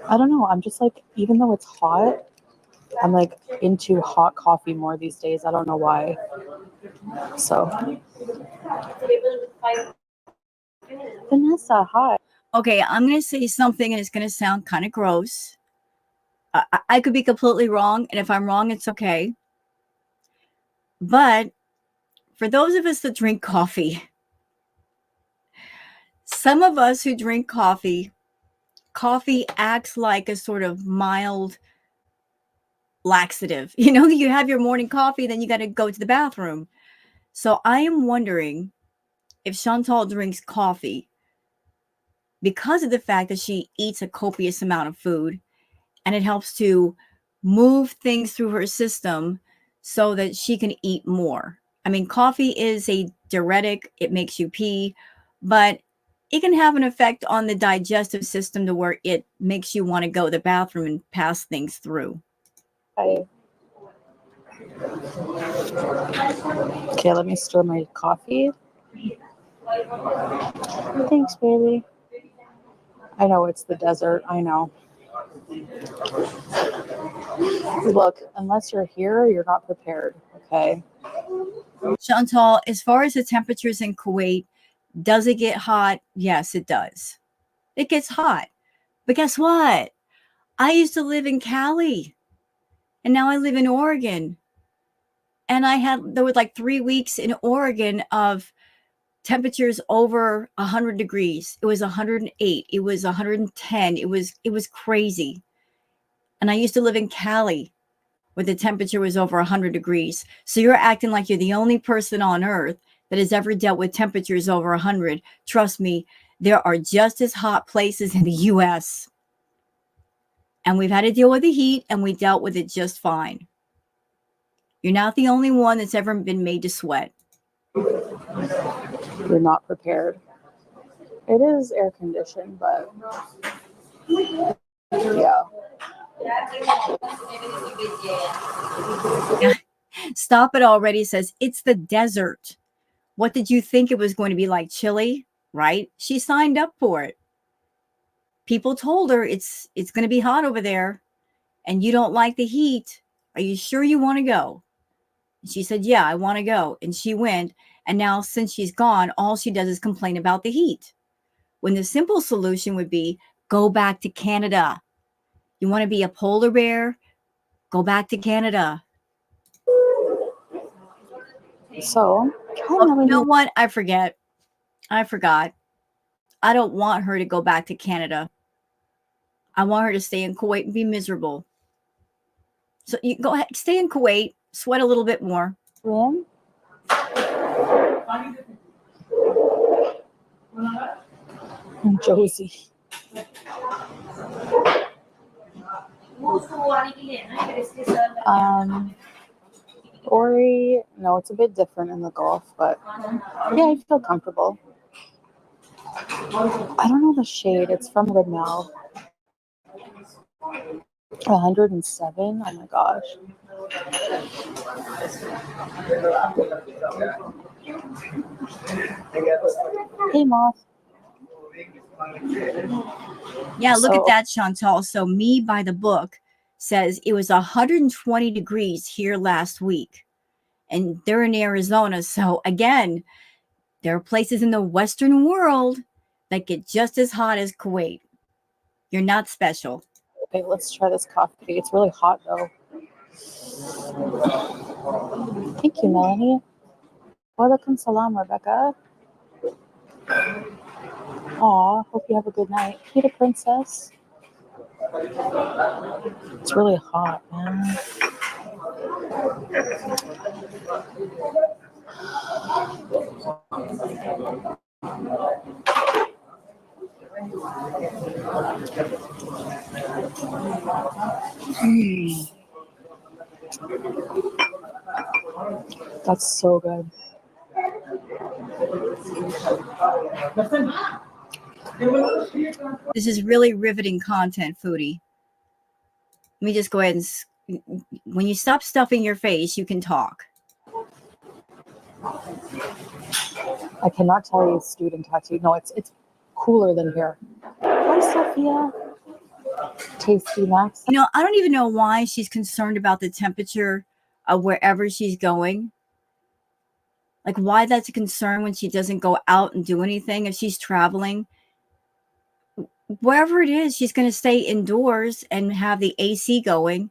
I don't know. I'm just like, even though it's hot, I'm like into hot coffee more these days. I don't know why. So, Vanessa, hi. Okay, I'm going to say something and it's going to sound kind of gross. I could be completely wrong, and if I'm wrong, it's okay. But for those of us that drink coffee, some of us who drink coffee acts like a sort of mild laxative. You know, you have your morning coffee, then you got to go to the bathroom. So I am wondering if Chantal drinks coffee because of the fact that she eats a copious amount of food, and it helps to move things through her system so that she can eat more. I mean, coffee is a diuretic, it makes you pee, but it can have an effect on the digestive system to where it makes you want to go to the bathroom and pass things through. Hi. Okay, let me stir my coffee. Thanks, baby. I know it's the desert. I know. Look, unless you're here, you're not prepared. Okay. Chantal, as far as the temperatures in Kuwait, does it get hot? Yes, it does. It gets hot. But guess what? I used to live in Cali and now I live in Oregon. And there was like 3 weeks in Oregon of temperatures over 100 degrees. It was 108. It was 110. It was crazy. And I used to live in Cali where the temperature was over 100 degrees. So you're acting like you're the only person on earth that has ever dealt with temperatures over 100. Trust me, there are just as hot places in the US. And we've had to deal with the heat and we dealt with it just fine. You're not the only one that's ever been made to sweat. You're not prepared. It is air conditioned, but yeah. Stop It Already says, it's the desert. What did you think it was going to be like? Chilly, right? She signed up for it. People told her it's going to be hot over there and you don't like the heat. Are you sure you want to go? And she said, yeah, I want to go. And she went. And now since she's gone, all she does is complain about the heat. When the simple solution would be go back to Canada. You want to be a polar bear? Go back to Canada. So, Oh, you know what? I forgot. I don't want her to go back to Canada. I want her to stay in Kuwait and be miserable. So you go ahead, stay in Kuwait, sweat a little bit more. Lynn? And Josie. Ori, no, it's a bit different in the Gulf, but yeah, I feel comfortable. I don't know the shade. It's from Rimmel. 107. Oh my gosh. Hey, Moth. Yeah, look at that, Chantal. So Me by the Book says it was 120 degrees here last week. And they're in Arizona. So again, there are places in the Western world that get just as hot as Kuwait. You're not special. Okay, let's try this coffee. It's really hot though. Thank you, Melanie. Walaikum salam, Rebecca. Aw, hope you have a good night. Peter Princess. It's really hot, man. That's so good. This is really riveting content, foodie. Let me just go ahead and, when you stop stuffing your face, you can talk. I cannot tell you student tattoo. No, it's cooler than here. Hi, Sophia. Tasty Max. You know, I don't even know why she's concerned about the temperature of wherever she's going. Like, why that's a concern when she doesn't go out and do anything. If she's traveling, wherever it is, she's going to stay indoors and have the AC going.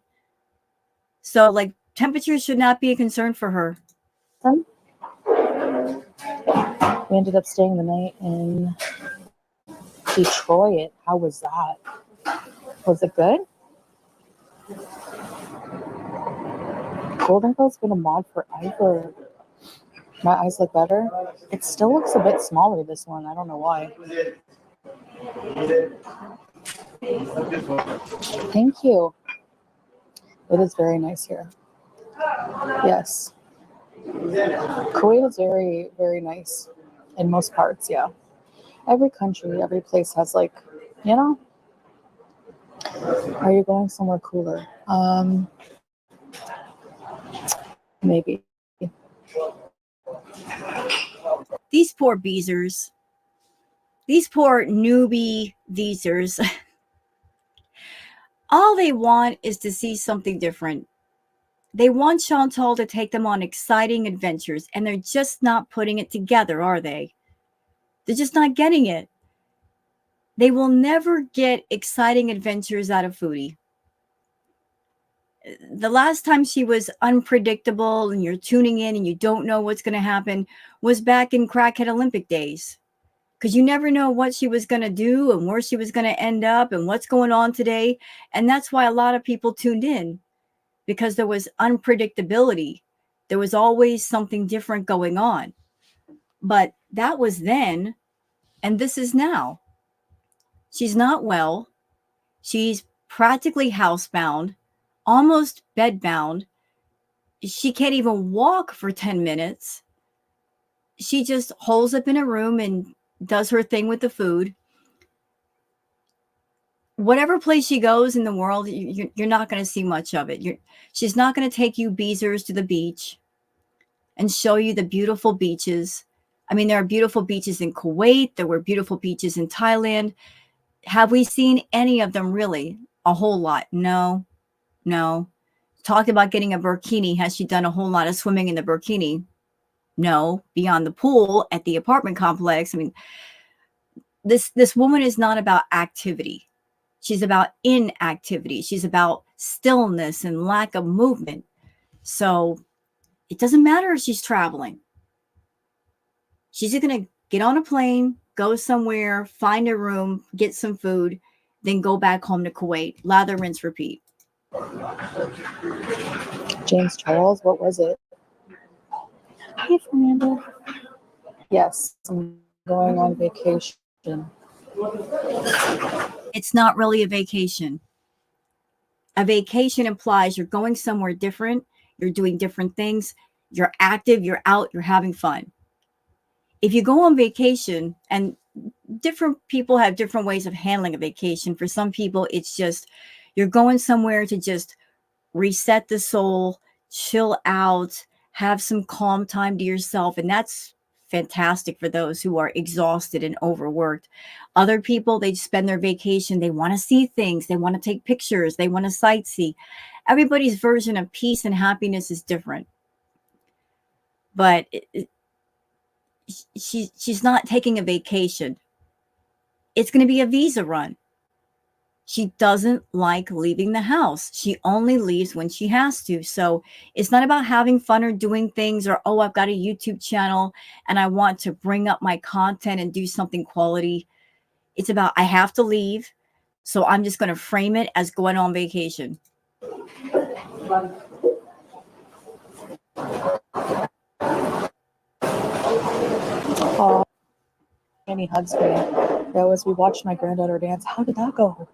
So, like, temperature should not be a concern for her. We ended up staying the night in Detroit. How was that? Was it good? Golden Girl's been a mod forever. My eyes look better. It still looks a bit smaller, this one. I don't know why. Thank you. It is very nice here. Yes. Kuwait is very, very nice in most parts, yeah. Every country, every place has like, you know. Are you going somewhere cooler? Maybe. These poor beezers. These poor newbie visers. All they want is to see something different. They want Chantal to take them on exciting adventures, and they're just not putting it together, are they? They're just not getting it. They will never get exciting adventures out of Foodie. The last time she was unpredictable and you're tuning in and you don't know what's going to happen was back in Crackhead Olympic days. Because you never know what she was going to do and where she was going to end up and what's going on today. And that's why a lot of people tuned in, because there was unpredictability. There was always something different going on. But that was then, and this is now. She's not well. She's practically housebound, almost bedbound. She can't even walk for 10 minutes. She just holes up in a room and does her thing with the food. Whatever place she goes in the world, you're not going to see much of it. She's not going to take you beezers to the beach and show you the beautiful beaches. I mean, there are beautiful beaches in Kuwait. There were beautiful beaches in Thailand. Have we seen any of them really? A whole lot? No. Talked about getting a burkini. Has she done a whole lot of swimming in the burkini? No. Beyond the pool at the apartment complex. I mean, this woman is not about activity. She's about inactivity. She's about stillness and lack of movement. So it doesn't matter if she's traveling. She's just going to get on a plane, go somewhere, find a room, get some food, then go back home to Kuwait. Lather, rinse, repeat. James Charles, what was it? Hey, Fernanda. Yes, I'm going on vacation. It's not really a vacation. A vacation implies you're going somewhere different, you're doing different things, you're active, you're out, you're having fun. If you go on vacation, and different people have different ways of handling a vacation. For some people, it's just you're going somewhere to just reset the soul, chill out, have some calm time to yourself. And that's fantastic for those who are exhausted and overworked. Other people, they spend their vacation, they want to see things, they want to take pictures, they want to sightsee. Everybody's version of peace and happiness is different. But she's not taking a vacation. It's going to be a visa run. She doesn't like leaving the house. She only leaves when she has to. So it's not about having fun or doing things or, oh, I've got a YouTube channel and I want to bring up my content and do something quality. It's about, I have to leave. So I'm just going to frame it as going on vacation. Oh, Annie hugs me. That was, we watched my granddaughter dance. How did that go?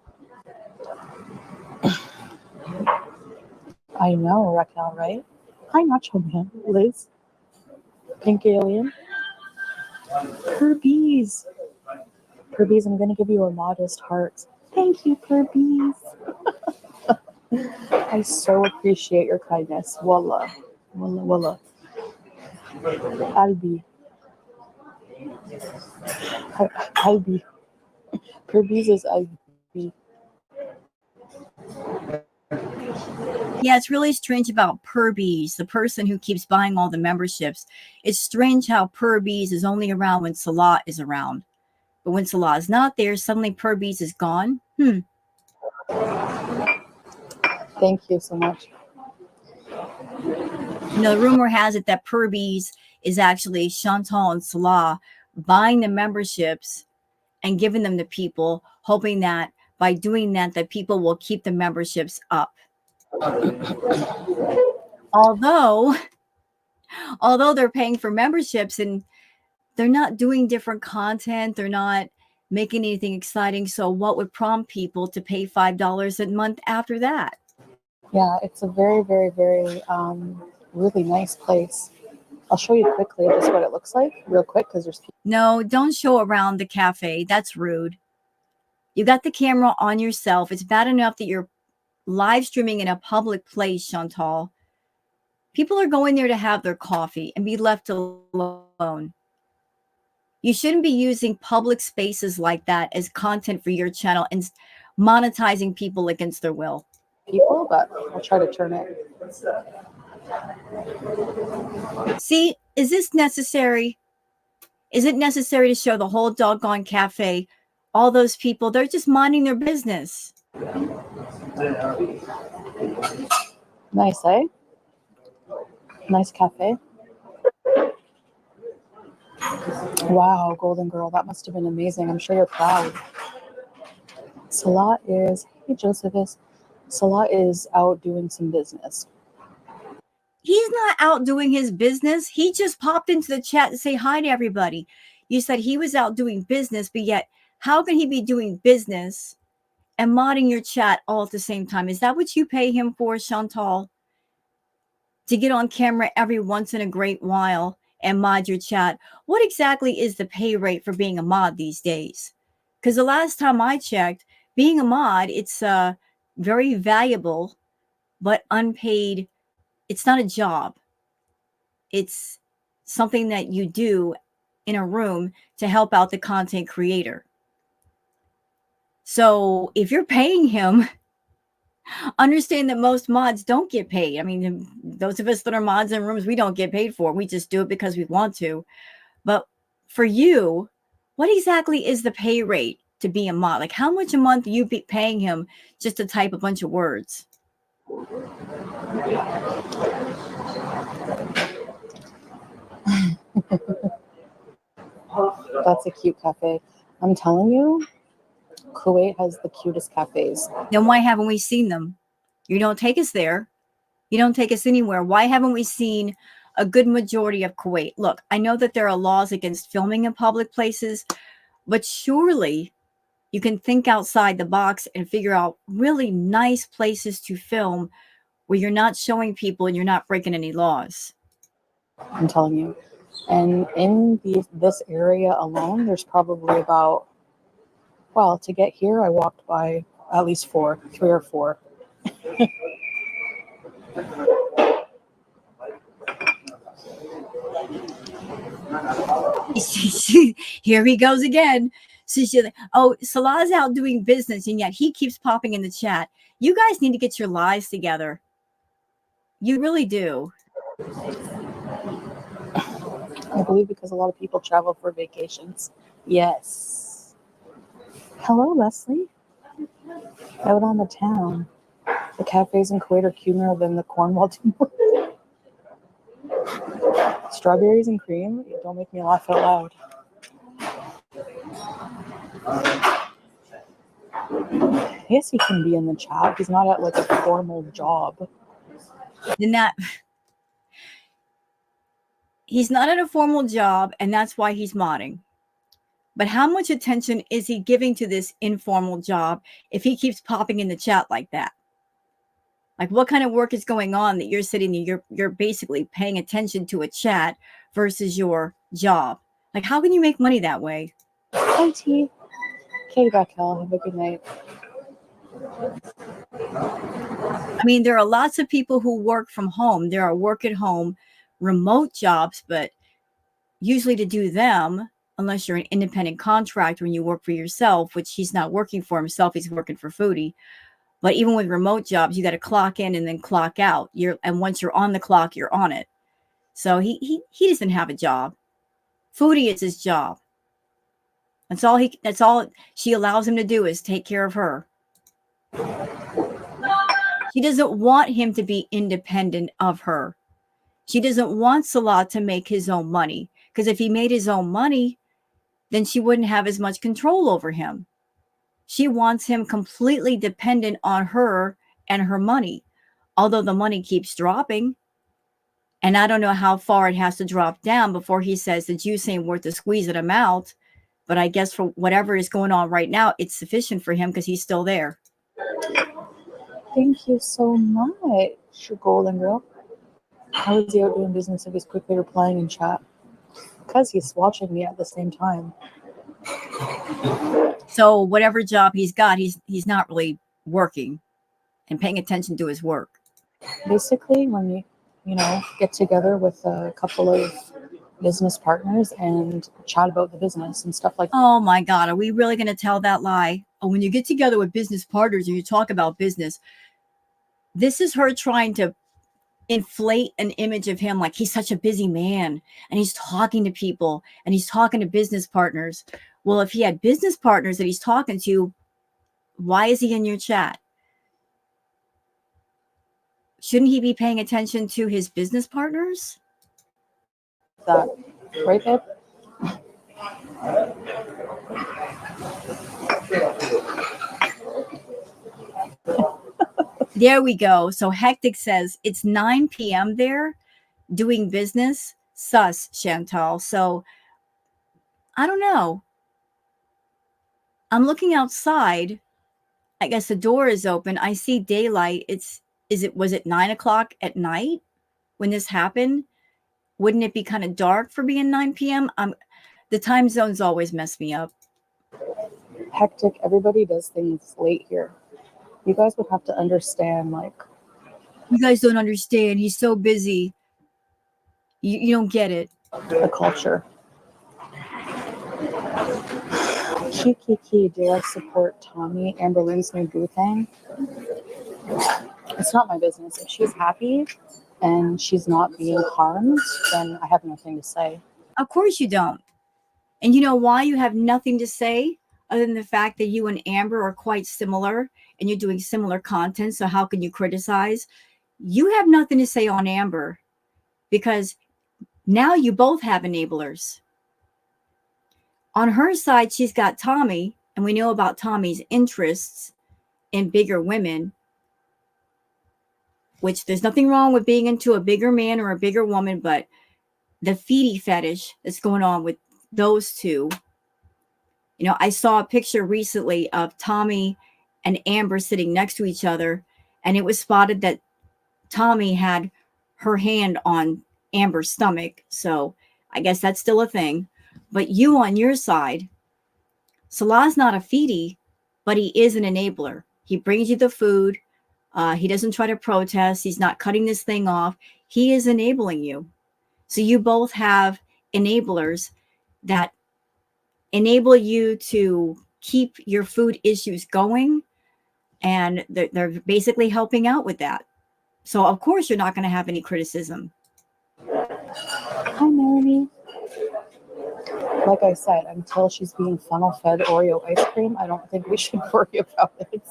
I know, Raquel, right? Hi, Nacho Man. Liz. Pink Alien. Kirby's. Kirby's, I'm going to give you a modest heart. Thank you, Kirby's. I so appreciate your kindness. Wallah. Wallah, wallah. Albi. Albi. Kirby's is Albi. Yeah, it's really strange about Purbees, the person who keeps buying all the memberships. It's strange how Purbees is only around when Salah is around. But when Salah is not there, suddenly Purbees is gone. Thank you so much. You know, the rumor has it that Purbees is actually Chantal and Salah buying the memberships and giving them to people, hoping that by doing that, that people will keep the memberships up. Although they're paying for memberships and they're not doing different content, they're not making anything exciting. So what would prompt people to pay $5 a month after that? Yeah, it's a very, very, very really nice place. I'll show you quickly just what it looks like real quick because there's people. No, don't show around the cafe. That's rude. You got the camera on yourself. It's bad enough that you're live streaming in a public place, Chantal. People are going there to have their coffee and be left alone. You shouldn't be using public spaces like that as content for your channel and monetizing people against their will. People, but I'll try to turn it. See, is this necessary? Is it necessary to show the whole doggone cafe all those people, they're just minding their business. Nice, eh? Nice cafe. Wow, Golden Girl, that must have been amazing. I'm sure you're proud. Salah is, hey Josephus, Salah is out doing some business. He's not out doing his business. He just popped into the chat to say hi to everybody. You said he was out doing business, but yet how can he be doing business and modding your chat all at the same time? Is that what you pay him for, Chantal? To get on camera every once in a great while and mod your chat? What exactly is the pay rate for being a mod these days? Because the last time I checked, being a mod, it's very valuable, but unpaid. It's not a job. It's something that you do in a room to help out the content creator. So if you're paying him, understand that most mods don't get paid. I mean, those of us that are mods in rooms, we don't get paid for it. We just do it because we want to. But for you, what exactly is the pay rate to be a mod? Like, how much a month are you be paying him just to type a bunch of words? That's a cute cafe. I'm telling you, Kuwait has the cutest cafes. Then why haven't we seen them? You don't take us there. You don't take us anywhere. Why haven't we seen a good majority of Kuwait? Look, I know that there are laws against filming in public places, but surely you can think outside the box and figure out really nice places to film where you're not showing people and you're not breaking any laws. I'm telling you. And in this area alone, there's probably about, well, to get here, I walked by at least 3 or 4. Here he goes again. So she's like, oh, Salah's out doing business, and yet he keeps popping in the chat. You guys need to get your lives together. You really do. I believe because a lot of people travel for vacations. Yes. Hello, Leslie. Out on the town. The cafes in Kuwait are cuter than the Cornwall Timor. Strawberries and cream? Don't make me laugh out loud. Yes, he can be in the chat. He's not at like a formal job. He's not at a formal job, and that's why he's modding. But how much attention is he giving to this informal job if he keeps popping in the chat like that? Like, what kind of work is going on that you're sitting there, you're basically paying attention to a chat versus your job? Like, how can you make money that way? Hi, T. Okay, Raquel, have a good night. I mean, there are lots of people who work from home. There are work at home, remote jobs, but usually to do them, unless you're an independent contractor and you work for yourself, which he's not working for himself, he's working for Fraudy. But even with remote jobs, you got to clock in and then clock out. And once you're on the clock, you're on it. So he doesn't have a job. Fraudy is his job. That's all she allows him to do is take care of her. She doesn't want him to be independent of her. She doesn't want Salah to make his own money, because if he made his own money, then she wouldn't have as much control over him. She wants him completely dependent on her and her money, although the money keeps dropping. And I don't know how far it has to drop down before he says the juice ain't worth the squeezing him out. But I guess for whatever is going on right now, it's sufficient for him because he's still there. Thank you so much, Golden Girl. How is he out doing business if he's quickly replying in chat? Because he's watching me at the same time. So whatever job he's got, he's not really working and paying attention to his work. Basically, when you get together with a couple of business partners and chat about the business and stuff like that. Oh my God, are we really going to tell that lie? Oh, when you get together with business partners and you talk about business, this is her trying to inflate an image of him like he's such a busy man and he's talking to people and he's talking to business partners. Well, if he had business partners that he's talking to, why is he in your chat? Shouldn't he be paying attention to his business partners? That right, babe? There we go. So Hectic says it's 9 p.m. there, doing business. Sus, Chantal. So I don't know. I'm looking outside. I guess the door is open. I see daylight. Was it 9 o'clock at night when this happened? Wouldn't it be kind of dark for being 9 p.m.? The time zones always mess me up. Hectic. Everybody does things late here. You guys would have to understand, like, You guys don't understand. He's so busy. You don't get it. the culture. Kiki, do I support Tommy Amberlynn's new boo thing? It's not my business. If she's happy and she's not being harmed, then I have nothing to say. Of course you don't. And you know why you have nothing to say other than the fact that you and Amber are quite similar and you're doing similar content. So how can you criticize? You have nothing to say on Amber because now you both have enablers. On her side, she's got Tommy, and we know about Tommy's interests in bigger women, which there's nothing wrong with being into a bigger man or a bigger woman, but the feety fetish that's going on with those two. You know, I saw a picture recently of Tommy and Amber sitting next to each other, and it was spotted that Tommy had her hand on Amber's stomach. So I guess that's still a thing. But you on your side, Salah's not a feedy, but he is an enabler. He brings you the food. He doesn't try to protest. He's not cutting this thing off. He is enabling you. So you both have enablers that enable you to keep your food issues going. And they're basically helping out with that. So, of course, you're not going to have any criticism. Hi, Melanie. Like I said, until she's being funnel-fed Oreo ice cream, I don't think we should worry about it.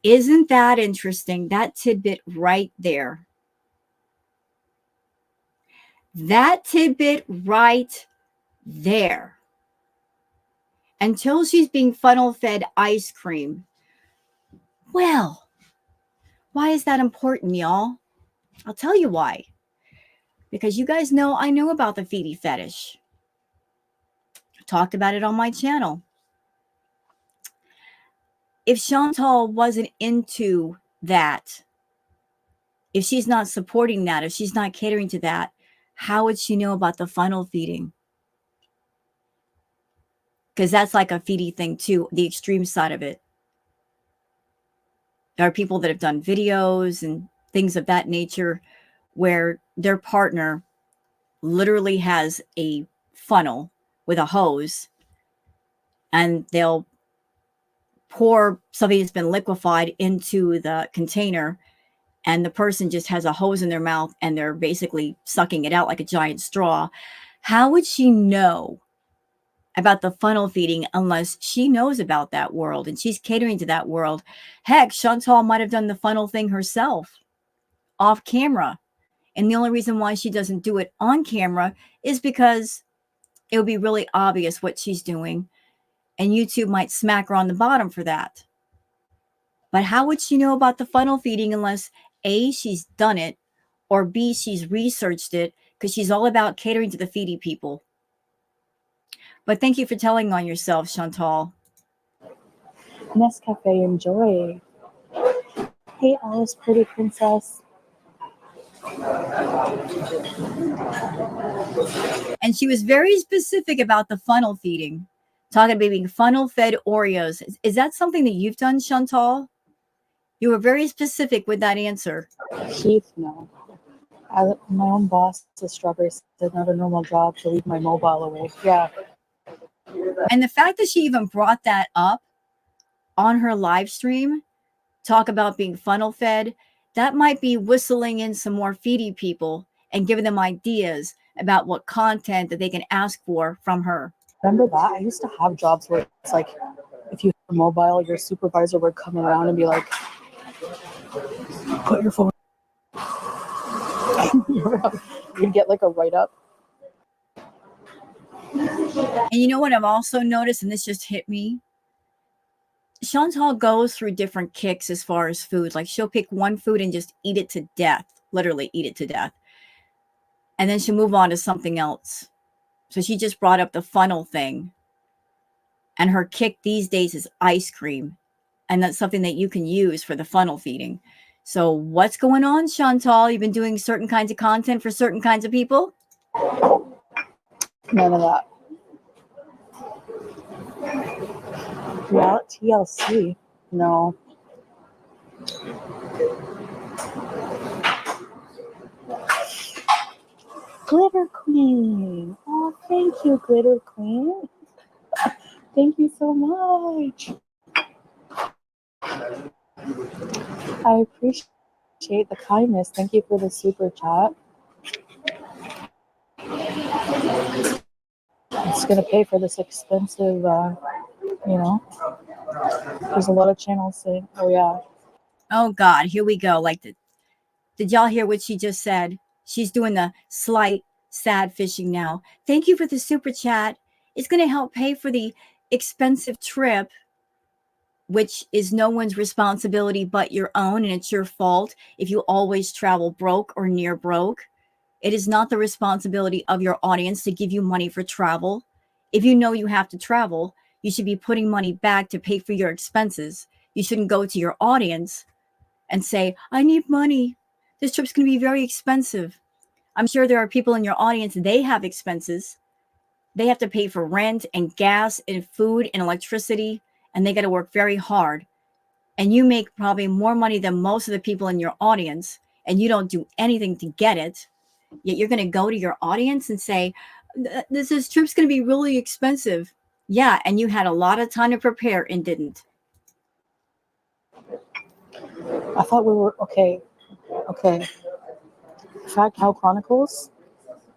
Isn't that interesting? That tidbit right there. That tidbit right there. Until she's being funnel-fed ice cream. Well, why is that important, y'all? I'll tell you why. Because you guys know I know about the feety fetish. I talked about it on my channel. If Chantal wasn't into that, if she's not supporting that, if she's not catering to that, how would she know about the funnel feeding? Because that's like a feedy thing too, the extreme side of it. There are people that have done videos and things of that nature where their partner literally has a funnel with a hose and they'll pour something that's been liquefied into the container and the person just has a hose in their mouth and they're basically sucking it out like a giant straw. How would she know about the funnel feeding unless she knows about that world and she's catering to that world? Heck, Chantal might have done the funnel thing herself off camera. And the only reason why she doesn't do it on camera is because it would be really obvious what she's doing. And YouTube might smack her on the bottom for that. But how would she know about the funnel feeding unless A, she's done it, or B, she's researched it, because she's all about catering to the feedy people. But thank you for telling on yourself, Chantal. Nescafe, enjoy. Hey, Alice, pretty princess. And she was very specific about the funnel feeding, talking about being funnel fed Oreos. Is that something that you've done, Chantal? You were very specific with that answer. Keith, no. My own boss is Strawberry said not a normal job to leave my mobile away. Yeah. And the fact that she even brought that up on her live stream, talk about being funnel fed, that might be whistling in some more feedy people and giving them ideas about what content that they can ask for from her. Remember that? I used to have jobs where it's like, if you have a mobile, your supervisor would come around and be like, put your phone. You'd get like a write up. And you know what I've also noticed, and this just hit me? Chantal goes through different kicks as far as food. Like she'll pick one food and just eat it to death, literally eat it to death. And then she'll move on to something else. So she just brought up the funnel thing. And her kick these days is ice cream. And that's something that you can use for the funnel feeding. So what's going on, Chantal? You've been doing certain kinds of content for certain kinds of people? None of that. Yeah, TLC. No. Glitter Queen. Oh, thank you, Glitter Queen. Thank you so much. I appreciate the kindness. Thank you for the super chat. It's going to pay for this expensive, there's a lot of channels saying, oh, yeah. Oh, God, here we go. Did y'all hear what she just said? She's doing the slight sad fishing now. Thank you for the super chat. It's going to help pay for the expensive trip, which is no one's responsibility but your own, and it's your fault if you always travel broke or near broke. It is not the responsibility of your audience to give you money for travel. If you know you have to travel, you should be putting money back to pay for your expenses. You shouldn't go to your audience and say, I need money. This trip's going to be very expensive. I'm sure there are people in your audience, they have expenses. They have to pay for rent and gas and food and electricity, and they got to work very hard. And you make probably more money than most of the people in your audience, and you don't do anything to get it. Yet you're going to go to your audience and say, this trip's going to be really expensive. Yeah, and you had a lot of time to prepare and didn't. I thought we were, okay. Fat Cow Chronicles?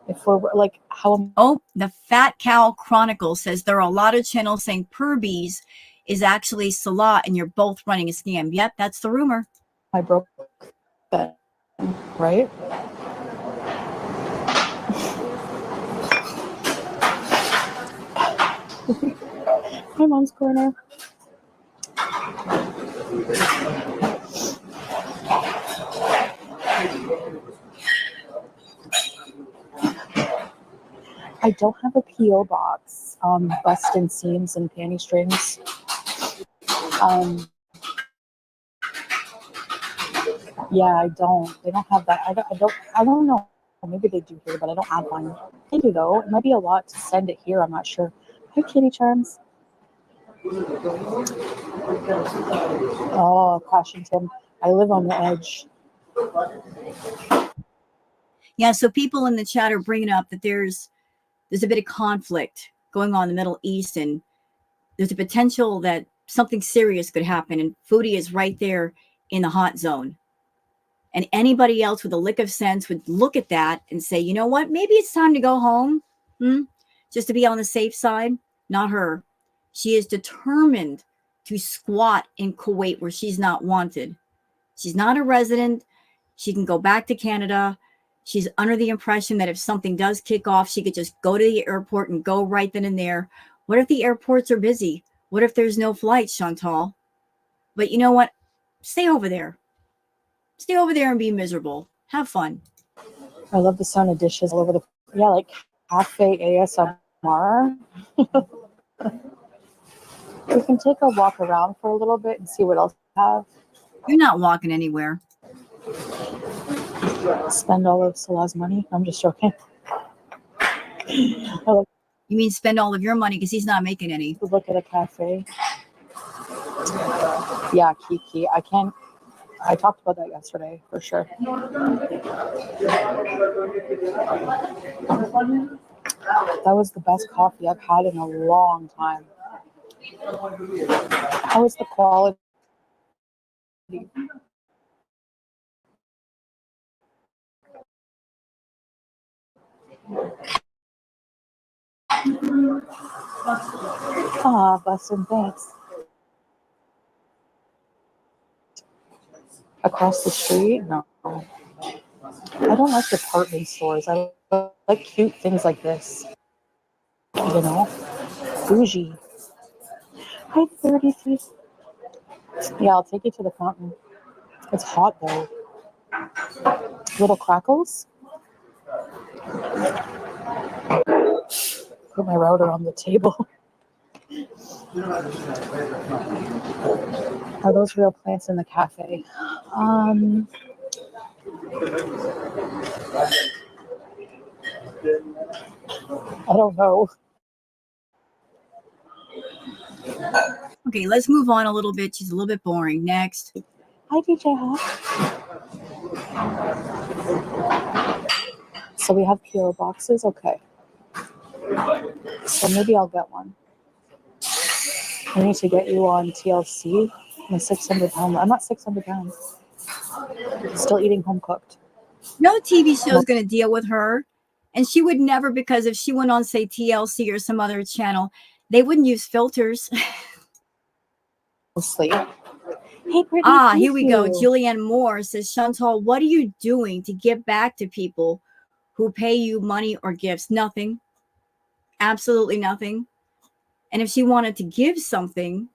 If we're like, how? Oh, the Fat Cow Chronicles says there are a lot of channels saying Purbees is actually Salah and you're both running a scam. Yep, that's the rumor. I broke that, right? My mom's corner. I don't have a P.O. box. Busting seams and panty strings. Yeah, I don't. They don't have that. I don't know. Maybe they do here, but I don't have one. They do though. It might be a lot to send it here. I'm not sure. Hi, Kitty Charms. Oh, Washington. I live on the edge. Yeah, so people in the chat are bringing up that there's a bit of conflict going on in the Middle East, and there's a potential that something serious could happen. And Foodie is right there in the hot zone. And anybody else with a lick of sense would look at that and say, you know what, maybe it's time to go home, just to be on the safe side. Not her. She is determined to squat in Kuwait where she's not wanted. She's not a resident. She can go back to Canada. She's under the impression that if something does kick off, she could just go to the airport and go right then and there. What if the airports are busy? What if there's no flights, Chantal? But you know what? Stay over there. Stay over there and be miserable. Have fun. I love the sound of dishes all over the. Yeah, like cafe ASMR. We can take a walk around for a little bit and see what else we have. You're not walking anywhere. Spend all of Salah's money. I'm just joking. You mean spend all of your money because he's not making any? Look at a cafe. Yeah, Kiki. I talked about that yesterday for sure. That was the best coffee I've had in a long time. How is the quality? Ah, Bustin', thanks. Across the street? No. I don't like department stores. I like cute things like this. You know? Bougie. Hi, 33. Yeah, I'll take you to the fountain. It's hot though. Little crackles. Put my router on the table. Are those real plants in the cafe? I don't know. Okay, let's move on a little bit. She's a little bit boring. Next. Hi, DJ Hawk. So we have PO boxes? Okay. So maybe I'll get one. I need to get you on TLC. I'm a 600 pound. I'm not 600 pounds. Still eating home cooked. No TV show is going to deal with her. And she would never, because if she went on, say, TLC or some other channel, they wouldn't use filters. Sleep. Hey, Brittany, Here we go. you. Julianne Moore says, Chantal, what are you doing to give back to people who pay you money or gifts? Nothing. Absolutely nothing. And if she wanted to give something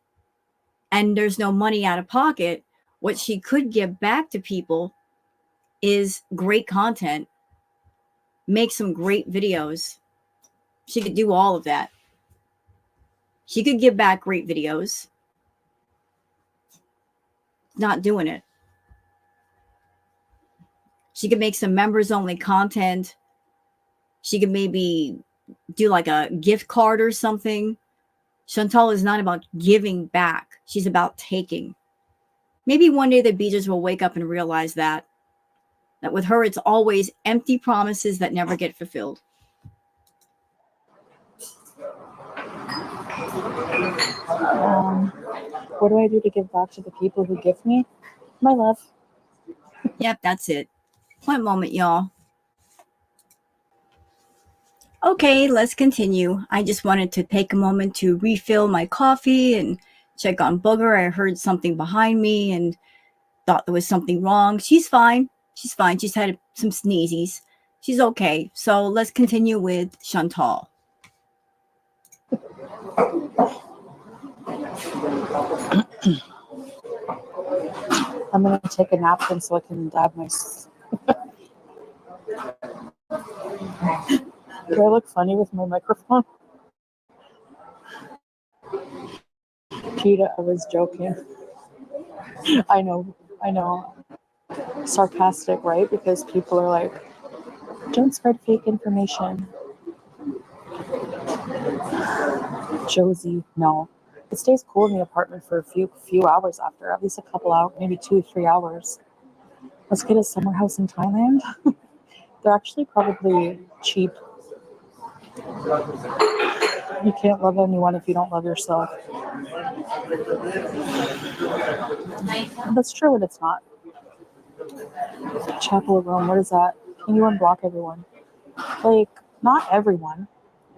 and there's no money out of pocket, what she could give back to people is great content, make some great videos. She could do all of that. She could give back great videos. Not doing it. She could make some members only content. She could maybe do like a gift card or something. Chantal is not about giving back. She's about taking. Maybe one day the Beaters will wake up and realize that with her, it's always empty promises that never get fulfilled. What do I do to give back to the people who gift me? My love. Yep, that's it. One moment, y'all. Okay, let's continue. I just wanted to take a moment to refill my coffee and check on Booger. I heard something behind me and thought there was something wrong. She's fine. She's fine. She's had some sneezes. She's okay. So let's continue with Chantal. I'm going to take a napkin so I can dab my... Do I look funny with my microphone? Peter, I was joking. I know. Sarcastic, right? Because people are like, don't spread fake information. Josie, no. It stays cool in the apartment for a few hours after, at least a couple hours, maybe 2-3 hours. Let's get a summer house in Thailand. They're actually probably cheap. You can't love anyone if you don't love yourself. That's true and it's not. Chapel of Rome, what is that? Can you unblock everyone? Like, not everyone.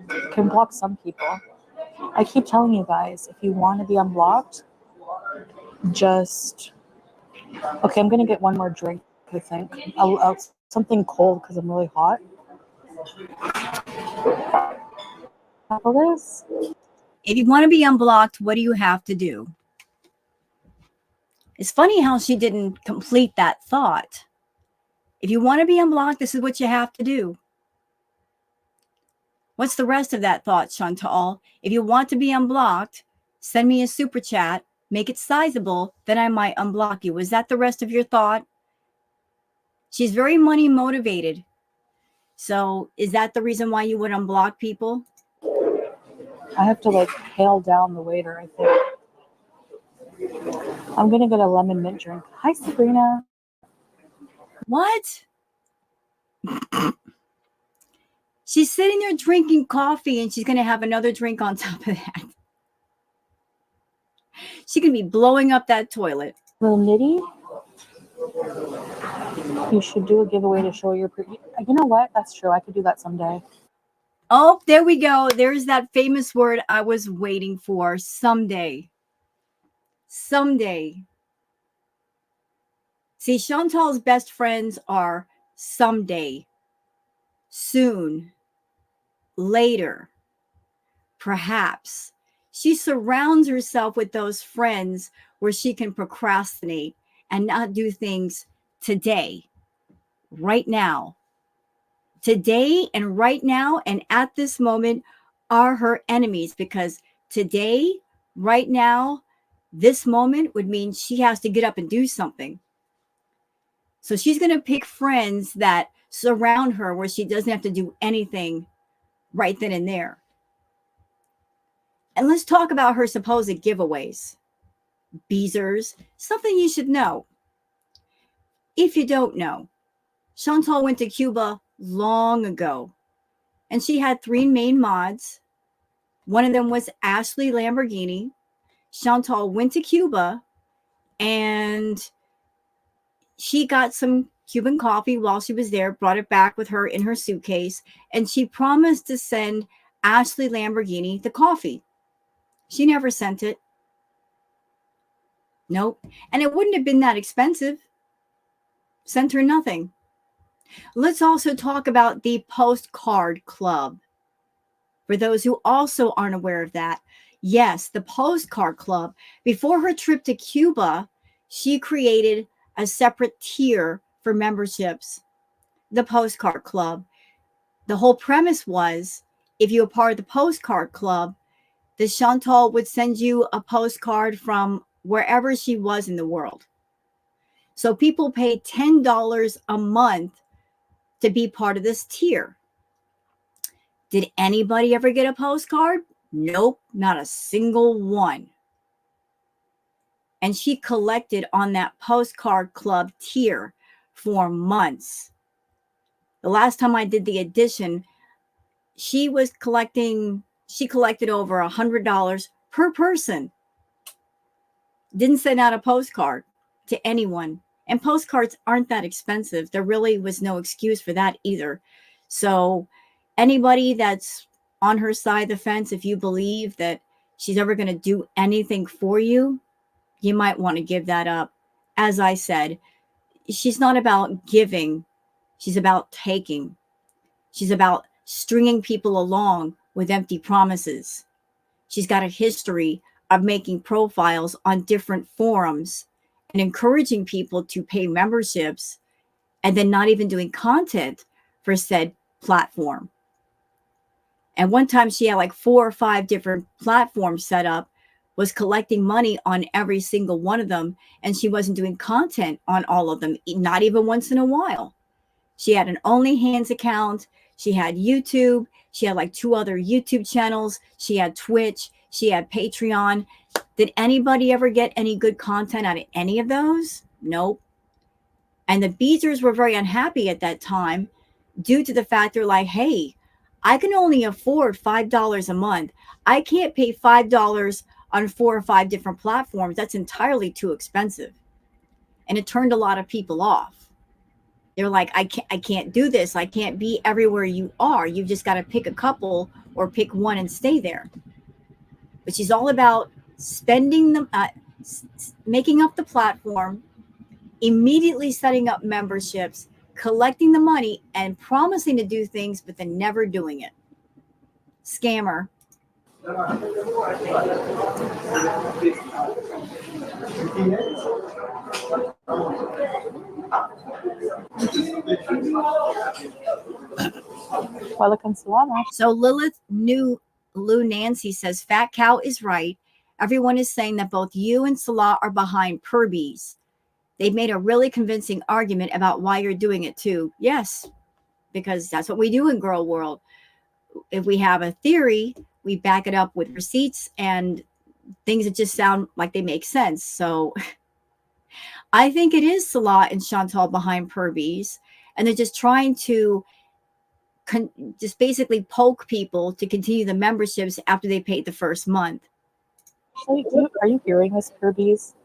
You can block some people. I keep telling you guys, if you want to be unblocked, just... Okay, I'm going to get one more drink, I think. I'll something cold because I'm really hot. All this. If you want to be unblocked, what do you have to do? It's funny how she didn't complete that thought. If you want to be unblocked, this is what you have to do. What's the rest of that thought, Chantal? If you want to be unblocked, send me a super chat, make it sizable, then I might unblock you. Was that the rest of your thought? She's very money motivated. So is that the reason why you would unblock people? I have to like hail down the waiter, I think. I'm going to get a lemon mint drink. Hi, Sabrina. What? She's sitting there drinking coffee and she's going to have another drink on top of that. She's going to be blowing up that toilet. Little Nitty, you should do a giveaway to show your... You know what? That's true. I could do that someday. Oh, there we go. There's that famous word I was waiting for. Someday. Someday. See, Chantal's best friends are someday, soon, later, perhaps. She surrounds herself with those friends where she can procrastinate and not do things today, right now. Today and right now and at this moment are her enemies, because today, right now, this moment would mean she has to get up and do something. So she's going to pick friends that surround her where she doesn't have to do anything right then and there. And let's talk about her supposed giveaways. Beezers, something you should know. If you don't know, Chantal went to Cuba long ago, and she had 3 main mods. One of them was Ashley Lamborghini. Chantal went to Cuba, and she got some Cuban coffee while she was there, brought it back with her in her suitcase, and she promised to send Ashley Lamborghini the coffee. She never sent it. Nope. And it wouldn't have been that expensive. Sent her nothing. Let's also talk about the Postcard Club. For those who also aren't aware of that, yes, the Postcard Club, before her trip to Cuba, she created a separate tier for memberships, the Postcard Club. The whole premise was, if you were part of the Postcard Club, the Chantal would send you a postcard from wherever she was in the world. So people paid $10 a month to be part of this tier. Did anybody ever get a postcard? Nope, not a single one. And she collected on that Postcard Club tier for months. The last time I did the addition, she collected over $100 per person. Didn't send out a postcard to anyone. And postcards aren't that expensive. There really was no excuse for that either. So anybody that's on her side of the fence, if you believe that she's ever going to do anything for you, you might want to give that up. As I said, she's not about giving. She's about taking. She's about stringing people along with empty promises. She's got a history of making profiles on different forums and encouraging people to pay memberships and then not even doing content for said platform. And one time she had like 4 or 5 different platforms set up, was collecting money on every single one of them, and she wasn't doing content on all of them, not even once in a while. She had an OnlyHands account. She had YouTube. She had like 2 other YouTube channels. She had Twitch. She had Patreon. Did anybody ever get any good content out of any of those? Nope. And the Beezers were very unhappy at that time due to the fact they're like, hey, I can only afford $5 a month. I can't pay $5 on 4 or 5 different platforms. That's entirely too expensive. And it turned a lot of people off. They're like, I can't do this. I can't be everywhere you are. You've just got to pick a couple or pick one and stay there. But she's all about spending them, making up the platform, immediately setting up memberships, collecting the money, and promising to do things, but then never doing it. Scammer. Welcome, Salama. So Lilith Lou Nancy says, Fat Cow is right. Everyone is saying that both you and Salah are behind Purbies. They've made a really convincing argument about why you're doing it too. Yes, because that's what we do in Girl World. If we have a theory, we back it up with receipts and things that just sound like they make sense. So I think it is Salah and Chantal behind Purbies, and they're just trying to just basically poke people to continue the memberships after they paid the first month. Are you hearing this, Kirby's?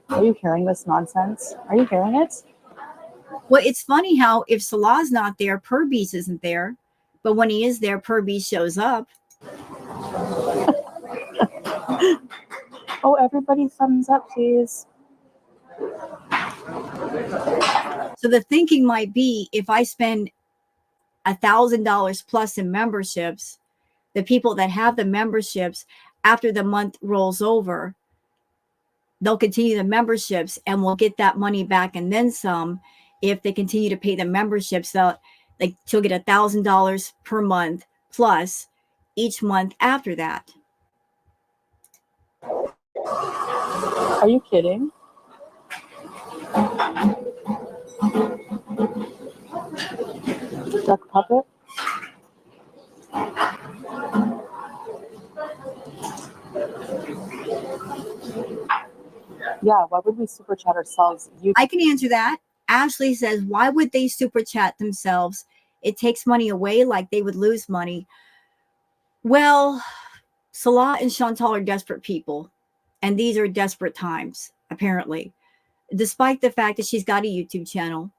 Are you hearing this nonsense? Are you hearing it? Well, it's funny how if Salah's not there, Purbies isn't there, But when he is there, Purby shows up. Oh, everybody thumbs up, please. So the thinking might be, if I spend $1,000 plus in memberships, the people that have the memberships, after the month rolls over, they'll continue the memberships and we'll get that money back and then some. If they continue to pay the memberships, she'll get $1,000 per month plus each month after that. Are you kidding? Duck puppet? Yeah, why would we super chat ourselves? I can answer that. Ashley says, why would they super chat themselves? It takes money away, like they would lose money. Well, Salah and Chantal are desperate people, and these are desperate times, apparently. Despite the fact that she's got a YouTube channel,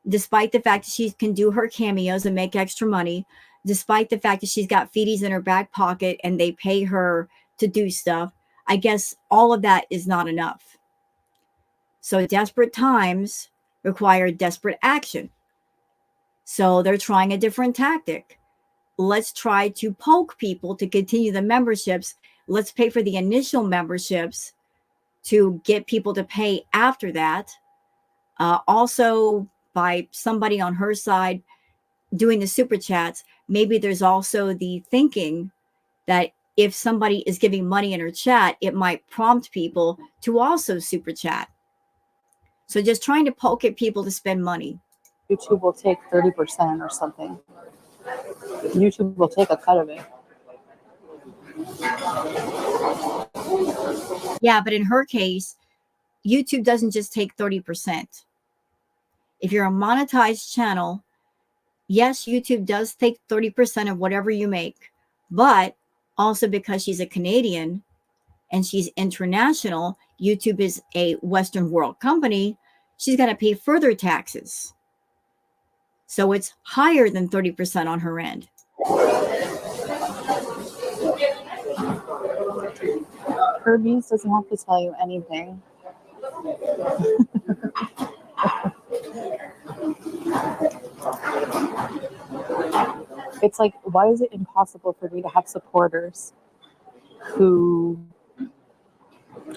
despite the fact that she can do her cameos and make extra money, despite the fact that she's got feedies in her back pocket and they pay her to do stuff, I guess all of that is not enough. So desperate times require desperate action. So they're trying a different tactic. Let's try to poke people to continue the memberships. Let's pay for the initial memberships to get people to pay after that. Also, by somebody on her side doing the super chats, maybe there's also the thinking that if somebody is giving money in her chat, it might prompt people to also super chat. So just trying to poke at people to spend money. YouTube will take 30% or something. YouTube will take a cut of it. Yeah, but in her case, YouTube doesn't just take 30%. If you're a monetized channel, yes, YouTube does take 30% of whatever you make, but also because she's a Canadian and she's international, YouTube is a Western world company, she's going to pay further taxes. So it's higher than 30% on her end. Kirby's doesn't have to tell you anything. It's like, why is it impossible for me to have supporters who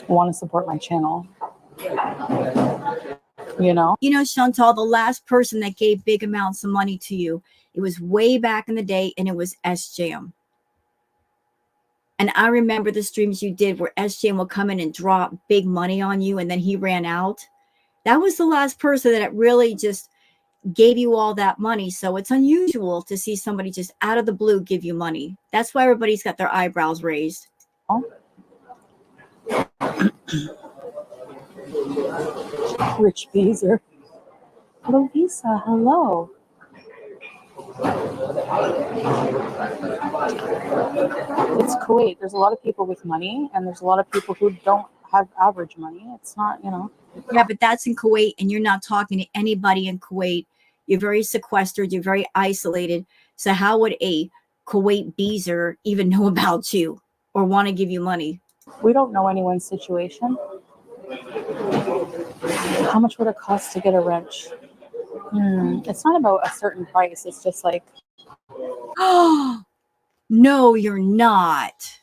want to support my channel? You know, Chantal, the last person that gave big amounts of money to you, it was way back in the day, and it was SJM. And I remember the streams you did where SJM will come in and drop big money on you, and then he ran out. That was the last person that really just gave you all that money. So it's unusual to see somebody just out of the blue give you money. That's why everybody's got their eyebrows raised. Rich Beezer. Lovisa, hello. It's Kuwait. There's a lot of people with money, and there's a lot of people who don't have average money. It's not, Yeah, but that's in Kuwait, and you're not talking to anybody in Kuwait. You're very sequestered. You're very isolated. So how would a Kuwait beezer even know about you or want to give you money? We don't know anyone's situation. How much would it cost to get a wrench? It's not about a certain price. It's just like, Oh, no, you're not.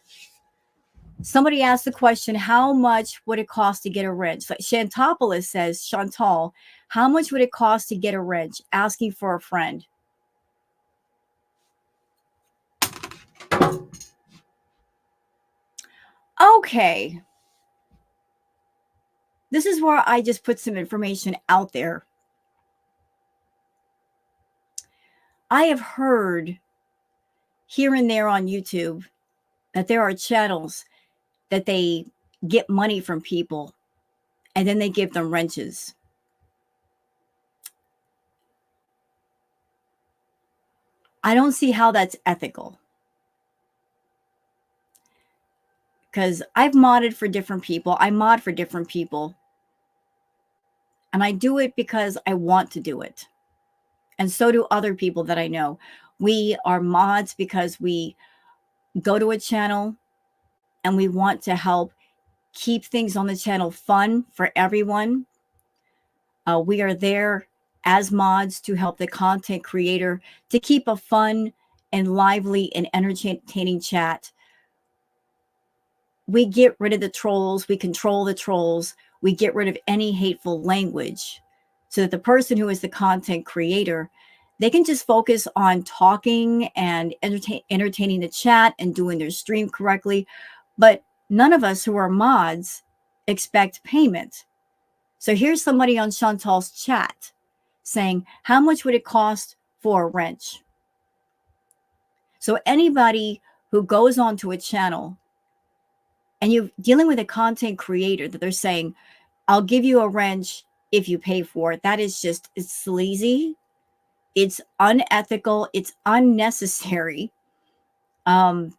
Somebody asked the question, how much would it cost to get a wrench? Like Shantopoulos says, Chantal, how much would it cost to get a wrench? Asking for a friend. Okay. This is where I just put some information out there. I have heard here and there on YouTube that there are channels that they get money from people and then they give them wrenches. I don't see how that's ethical. Because I've modded for different people. I mod for different people. And I do it because I want to do it. And so do other people that I know. We are mods because we go to a channel and we want to help keep things on the channel fun for everyone. We are there as mods to help the content creator to keep a fun and lively and entertaining chat. We get rid of the trolls. We control the trolls. We get rid of any hateful language so that the person who is the content creator, they can just focus on talking and entertaining the chat and doing their stream correctly. But none of us who are mods expect payment. So here's somebody on Chantal's chat saying, how much would it cost for a wrench? So anybody who goes onto a channel and you're dealing with a content creator that they're saying, I'll give you a wrench if you pay for it. That is just, it's sleazy. It's unethical. It's unnecessary. Being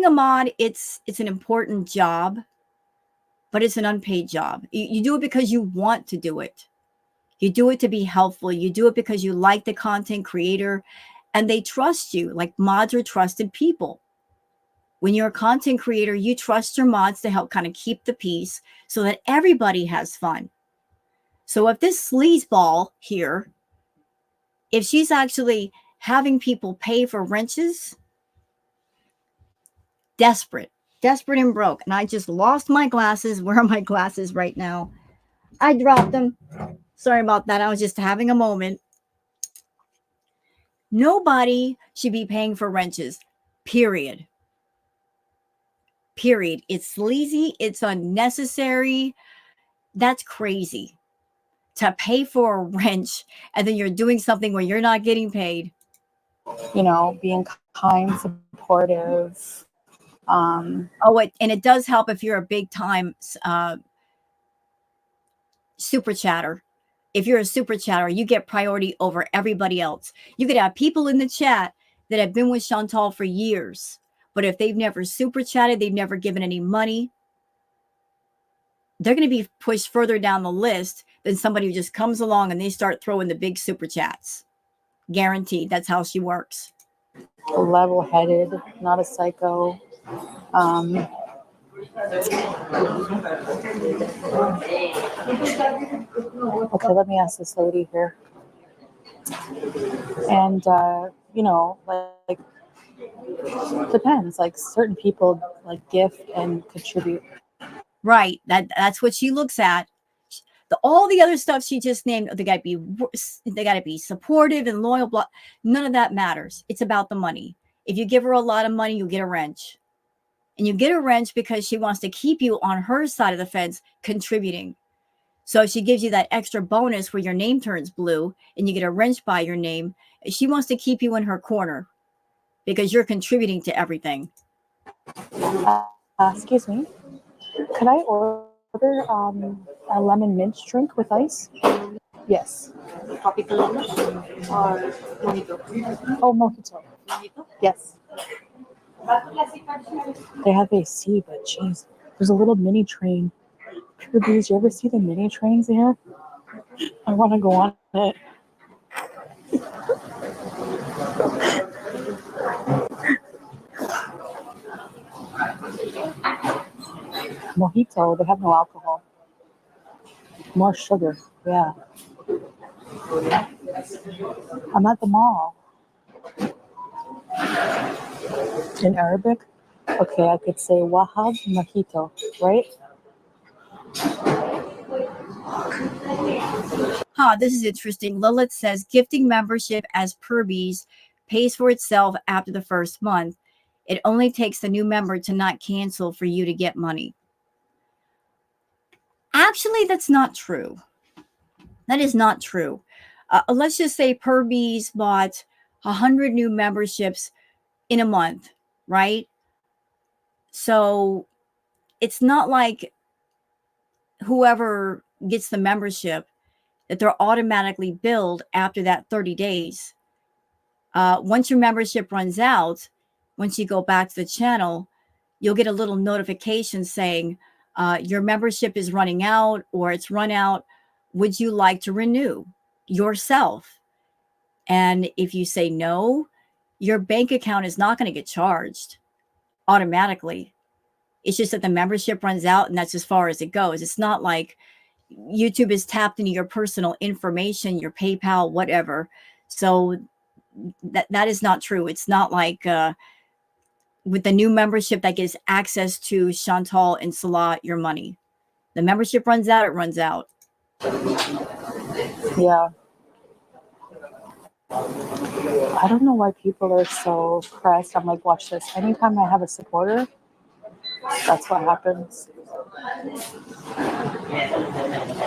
a mod, it's an important job, but it's an unpaid job. You do it because you want to do it. You do it to be helpful. You do it because you like the content creator and they trust you. Like mods are trusted people. When you're a content creator, you trust your mods to help kind of keep the peace so that everybody has fun. So if this sleazeball here, if she's actually having people pay for wrenches, desperate and broke. And I just lost my glasses. Where are my glasses right now? I dropped them. Sorry about that. I was just having a moment. Nobody should be paying for wrenches, period. Period. It's sleazy. It's unnecessary. That's crazy. To pay for a wrench and then you're doing something where you're not getting paid. You know, being kind, supportive. And it does help if you're a big time super chatter. If you're a super chatter, you get priority over everybody else. You could have people in the chat that have been with Chantal for years, but if they've never super chatted, they've never given any money, they're going to be pushed further down the list than somebody who just comes along and they start throwing the big super chats. Guaranteed. That's how she works. Level-headed, not a psycho. Okay, let me ask this lady here. And, you know, like, depends. Like, certain people, like, gift and contribute. Right. That's what she looks at. All the other stuff she just named, they got to be supportive and loyal. Blah. None of that matters. It's about the money. If you give her a lot of money, you get a wrench. And you get a wrench because she wants to keep you on her side of the fence contributing. So if she gives you that extra bonus where your name turns blue and you get a wrench by your name, she wants to keep you in her corner because you're contributing to everything. Excuse me. Could I order a lemon mint drink with ice? Yes. Tropical lemon or mojito? Oh, mojito. Mojito? Yes. They have AC, but jeez, there's a little mini train. Please, you ever see the mini trains they have? I want to go on it. Mojito, they have no alcohol. More sugar, yeah. I'm at the mall. In Arabic? Okay, I could say Wahab Mojito, right? This is interesting. Lilith says gifting membership as Purbies pays for itself after the first month. It only takes the new member to not cancel for you to get money. Actually, that's not true. That is not true. Let's just say Purbies bought 100 new memberships in a month, right? So it's not like whoever gets the membership that they're automatically billed after that 30 days. Once your membership runs out, once you go back to the channel, you'll get a little notification saying your membership is running out or it's run out. Would you like to renew yourself? And if you say no, your bank account is not going to get charged automatically. It's just that the membership runs out and that's as far as it goes. It's not like YouTube is tapped into your personal information, your PayPal, whatever. So that is not true. It's not like with the new membership that gives access to Chantal and Salah your money. The membership runs out, it runs out. Yeah. I don't know why people are so pressed. I'm like, watch this. Anytime I have a supporter, that's what happens.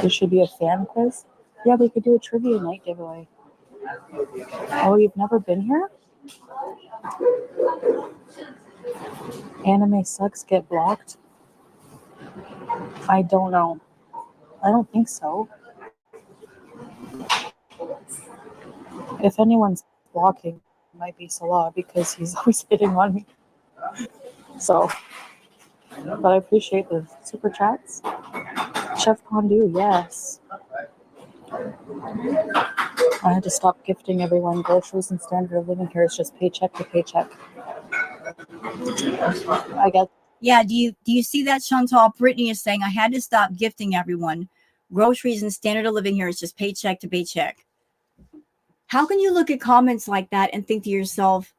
There should be a fan quiz. Yeah, we could do a trivia night giveaway. Oh, you've never been here? Anime sucks get blocked? I don't know. I don't think so. If anyone's blocking, it might be Salah because he's always hitting on me. So, but I appreciate the super chats. Chef Fondue, yes. I had to stop gifting everyone groceries and standard of living here. It's just paycheck to paycheck. I guess. Yeah, do you see that, Chantal? Brittany is saying I had to stop gifting everyone groceries and standard of living here is just paycheck to paycheck. How can you look at comments like that and think to yourself,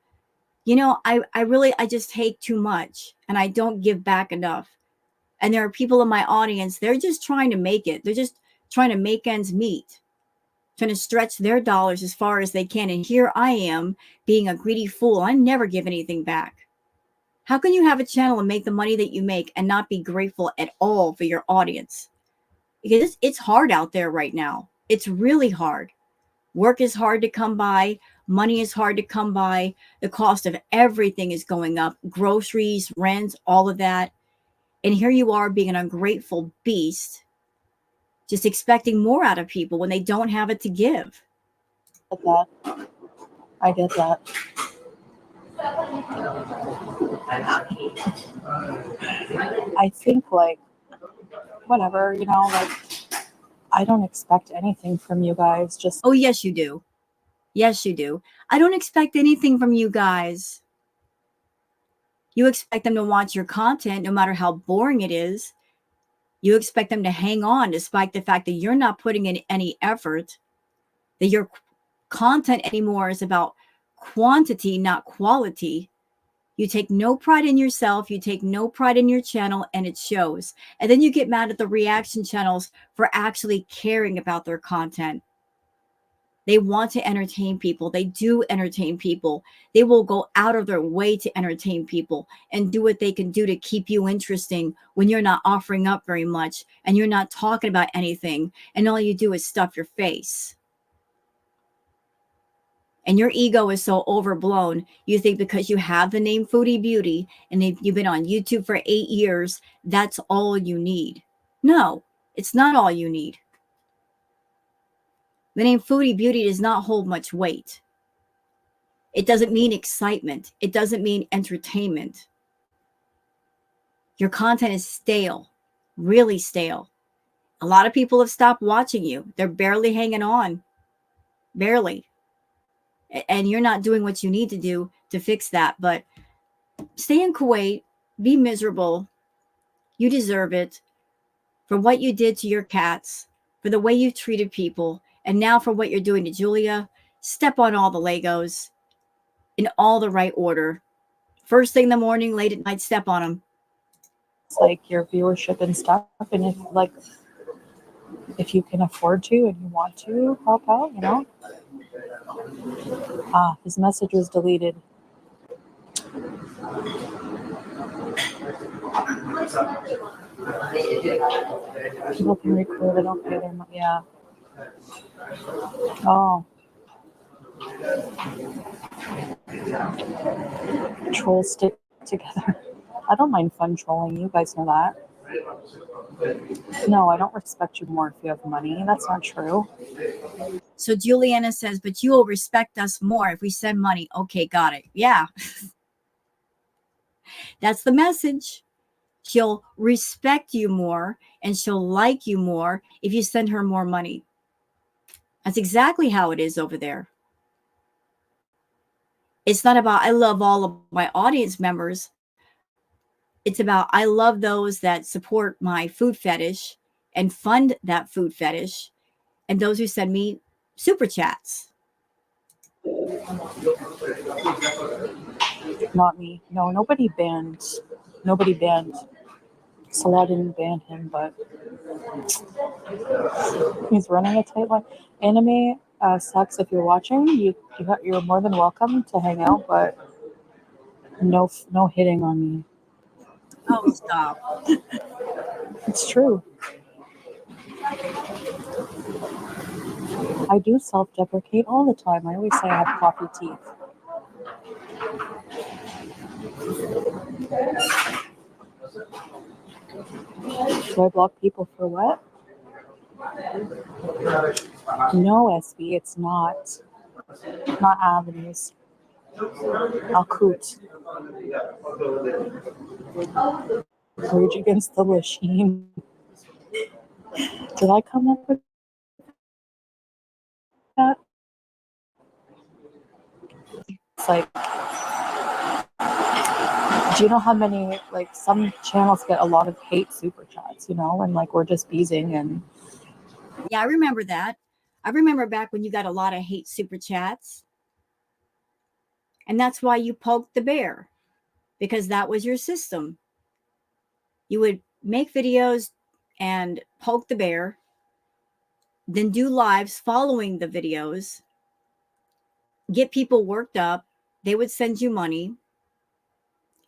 you know, I just take too much and I don't give back enough. And there are people in my audience, they're just trying to make it. They're just trying to make ends meet, trying to stretch their dollars as far as they can. And here I am being a greedy fool. I never give anything back. How can you have a channel and make the money that you make and not be grateful at all for your audience? Because it's hard out there right now. It's really hard. Work is hard to come by. Money is hard to come by. The cost of everything is going up. Groceries, rent, all of that. And here you are being an ungrateful beast, just expecting more out of people when they don't have it to give. I get that. I think, like, whatever, you know, like, I don't expect anything from you guys. Just, oh, yes, you do. Yes, you do. I don't expect anything from you guys. You expect them to watch your content no matter how boring it is. You expect them to hang on despite the fact that you're not putting in any effort, that your content anymore is about quantity, not quality. You take no pride in yourself. You take no pride in your channel, and it shows. And then you get mad at the reaction channels for actually caring about their content. They want to entertain people. They do entertain people. They will go out of their way to entertain people and do what they can do to keep you interesting when you're not offering up very much and you're not talking about anything and all you do is stuff your face. And your ego is so overblown, you think because you have the name Foodie Beauty and you've been on YouTube for 8 years, that's all you need. No, it's not all you need. The name Foodie Beauty does not hold much weight. It doesn't mean excitement. It doesn't mean entertainment. Your content is stale, really stale. A lot of people have stopped watching you. They're barely hanging on, barely. And you're not doing what you need to do to fix that. But stay in Kuwait, be miserable. You deserve it for what you did to your cats, for the way you treated people, and now for what you're doing to Julia. Step on all the Legos in all the right order. First thing in the morning, late at night, step on them. it's like your viewership and stuff. And if you can afford to and you want to help out, you know. His message was deleted. People can record it. Okay, they're not. Yeah. Oh. Trolls stick together. I don't mind fun trolling. You guys know that. No, I don't respect you more if you have money. That's not true. So Juliana says, but you will respect us more if we send money. Okay, got it. Yeah. That's the message. She'll respect you more and she'll like you more if you send her more money. That's exactly how it is over there. It's not about I love all of my audience members. It's about I love those that support my food fetish and fund that food fetish, and those who send me super chats. Not me. No, nobody banned. Nobody banned. Salah didn't ban him, but he's running a tight line. Anime sucks. If you're watching, you're more than welcome to hang out, but no hitting on me. Oh, stop. It's true. I do self-deprecate all the time. I always say I have coffee teeth. Do I block people for what? No, SB, it's not. Not avenues. I'll coot. Rage against the machine. Did I come up with that? It's like, do you know how many, like, some channels get a lot of hate super chats, you know, and like we're just beezing and. Yeah, I remember that. I remember back when you got a lot of hate super chats. And that's why you poked the bear, because that was your system. You would make videos and poke the bear, then do lives following the videos, get people worked up. They would send you money.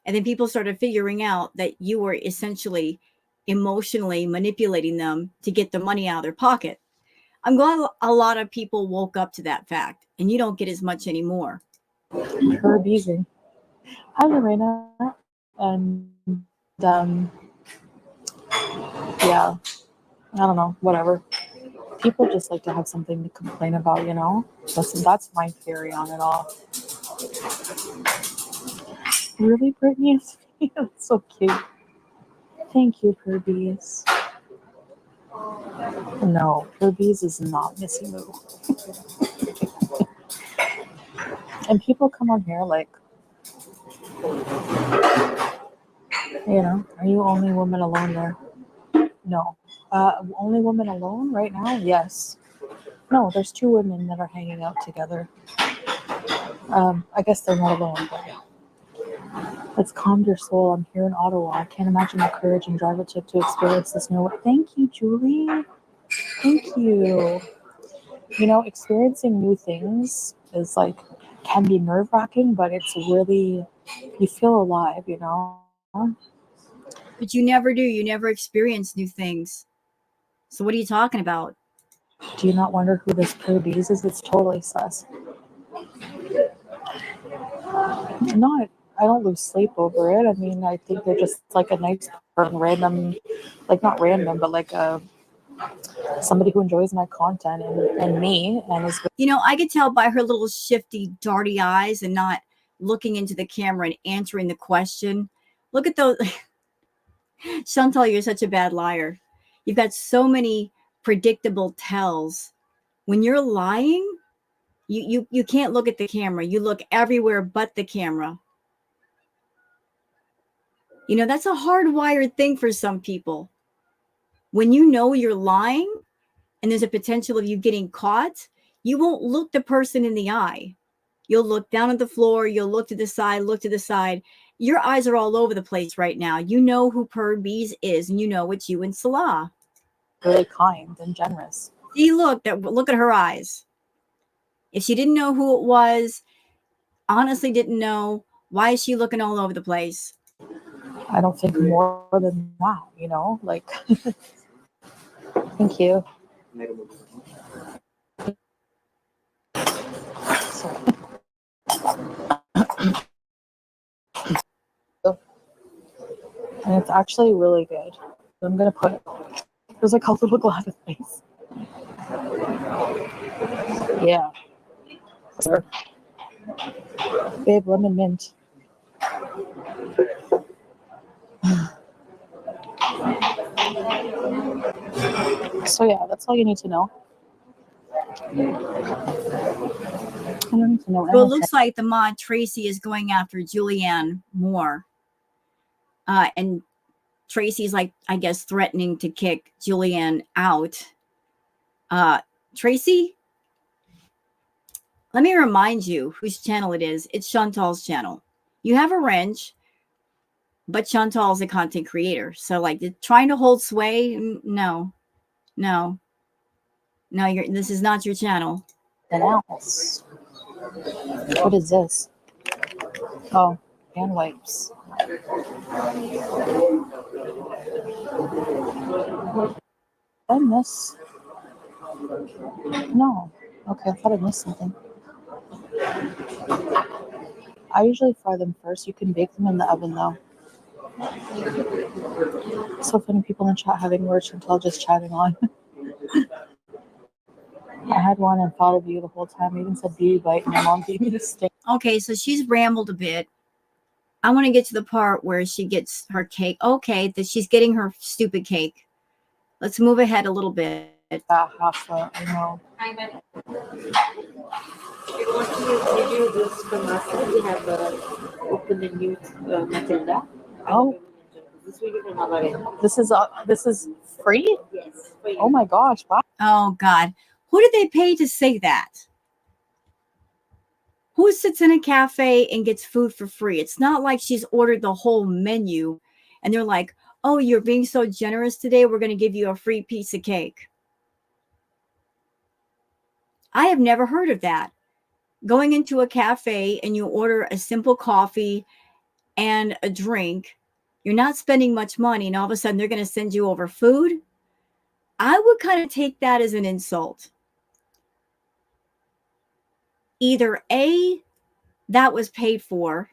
And then people started figuring out that you were essentially emotionally manipulating them to get the money out of their pocket. I'm glad a lot of people woke up to that fact, and you don't get as much anymore. Her beezing. Hi, Lorena. And, yeah, I don't know, whatever. People just like to have something to complain about, you know? That's my theory on it all. Really, Brittany? That's so cute. Thank you, Herbies. No, Herbies is not Missy Moo. And people come on here like, you know, are you only woman alone there? No. Only woman alone right now? Yes. No, there's 2 women that are hanging out together. I guess they're not alone, but yeah. Let's calm your soul. I'm here in Ottawa. I can't imagine the courage and drive it took to experience this new. Thank you, Julie. Thank you. You know, experiencing new things is like, can be nerve wracking, but it's really, you feel alive, you know? But you never do. You never experience new things. So what are you talking about? Do you not wonder who this Herbies is? It's totally sus. Not, I don't lose sleep over it. I mean, I think they're just like a nice person, random, like not random, but like somebody who enjoys my content and me and is. You know, I could tell by her little shifty, darty eyes and not looking into the camera and answering the question. Look at those. Chantal, you're such a bad liar. You've got so many predictable tells. When you're lying, you can't look at the camera. You look everywhere but the camera. You know, that's a hardwired thing for some people. When you know you're lying and there's a potential of you getting caught, you won't look the person in the eye. You'll look down at the floor. You'll look to the side, look to the side. Your eyes are all over the place right now. You know who Perbees is, and you know it's you and Salah. Really kind and generous. See, look at her eyes. If she didn't know who it was, honestly didn't know, why is she looking all over the place? I don't think more than that, you know, like. Thank you. And it's actually really good. I'm gonna put. There's like a little glass of ice. Yeah. Sure. Babe, lemon mint. So yeah, that's all you need to know. don't need to know So it anything. looks like the mod Tracy is going after Julianne more. And Tracy's like, I guess, threatening to kick Julianne out. Tracy, let me remind you whose channel it is. It's Chantal's channel. You have a wrench, but Chantal's a content creator. So like trying to hold sway, no. This is not your channel. Else. What is this? Oh, hand wipes. Did I miss? No. Okay, I thought I missed something. I usually fry them first. You can bake them in the oven though. So funny, people in the chat having words until just chatting on. I had one and thought of you the whole time. I even said beauty bite, and my mom gave me the stick. Okay, so she's rambled a bit. I want to get to the part where she gets her cake. Okay, that she's getting her stupid cake. Let's move ahead a little bit. Half I know. Did you this from last time? We have opened a new Matilda. Oh, This will be another. this is free? Yes. For you. Oh my gosh! Wow. Oh, God. Who did they pay to say that? Who sits in a cafe and gets food for free? It's not like she's ordered the whole menu and they're like, oh, you're being so generous today. We're going to give you a free piece of cake. I have never heard of that. Going into a cafe and you order a simple coffee and a drink, you're not spending much money, and all of a sudden they're going to send you over food. I would kind of take that as an insult. Either A, that was paid for,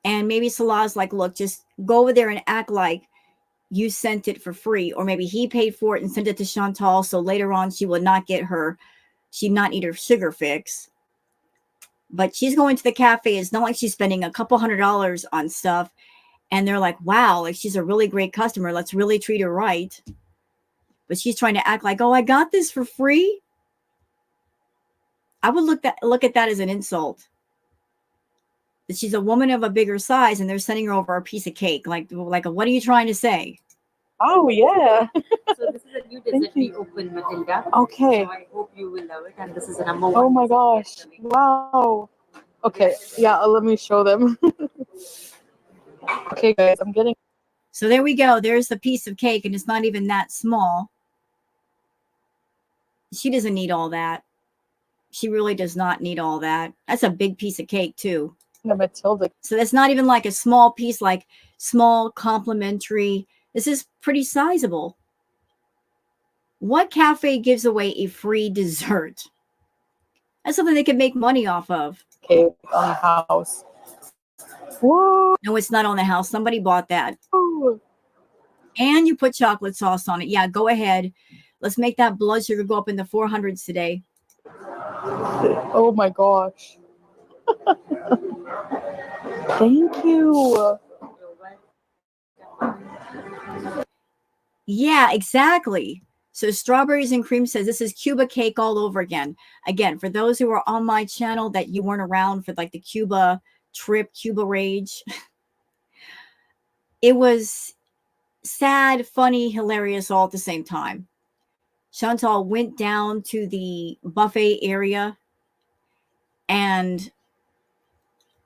and maybe Salah's like, look, just go over there and act like you sent it for free, or maybe he paid for it and sent it to Chantal, so later on she'd not need her sugar fix. But she's going to the cafe. It's not like she's spending a couple $100 on stuff, and they're like, wow, like she's a really great customer. Let's really treat her right. But she's trying to act like, oh, I got this for free. I would look at that as an insult. That she's a woman of a bigger size and they're sending her over a piece of cake. Like what are you trying to say? Oh yeah. So this is a new dessert we opened, Matilda. Okay. So I hope you will love it, and this is the number one. Oh my gosh! Wow. Okay. Yeah. Let me show them. Okay, guys. I'm getting. So there we go. There's the piece of cake, and it's not even that small. She doesn't need all that. She really does not need all that. That's a big piece of cake too. Matilda. So that's not even like a small piece, like small complimentary. This is pretty sizable. What cafe gives away a free dessert? That's something they can make money off of. Cake on the house. Whoa. No, it's not on the house. Somebody bought that. Oh. And you put chocolate sauce on it. Yeah, go ahead. Let's make that blood sugar go up in the 400s today. Oh my gosh. Thank you. Yeah, exactly. So Strawberries and Cream says this is Cuba cake all over again. Again, for those who are on my channel that you weren't around for like the Cuba trip, Cuba rage. It was sad, funny, hilarious all at the same time. Chantal went down to the buffet area, and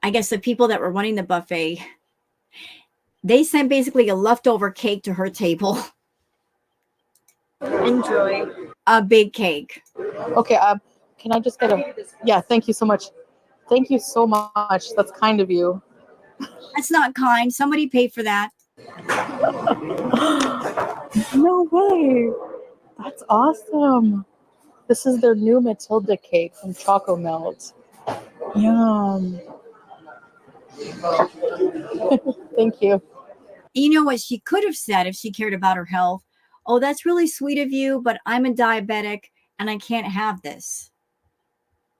I guess the people that were running the buffet, they sent basically a leftover cake to her table. Enjoy. A big cake. Okay. Can I just get a? Yeah. Thank you so much. Thank you so much. That's kind of you. That's not kind. Somebody paid for that. No way. That's awesome. This is their new Matilda cake from Choco Melt. Yum. Thank you. You know what she could have said if she cared about her health? Oh, that's really sweet of you, but I'm a diabetic and I can't have this.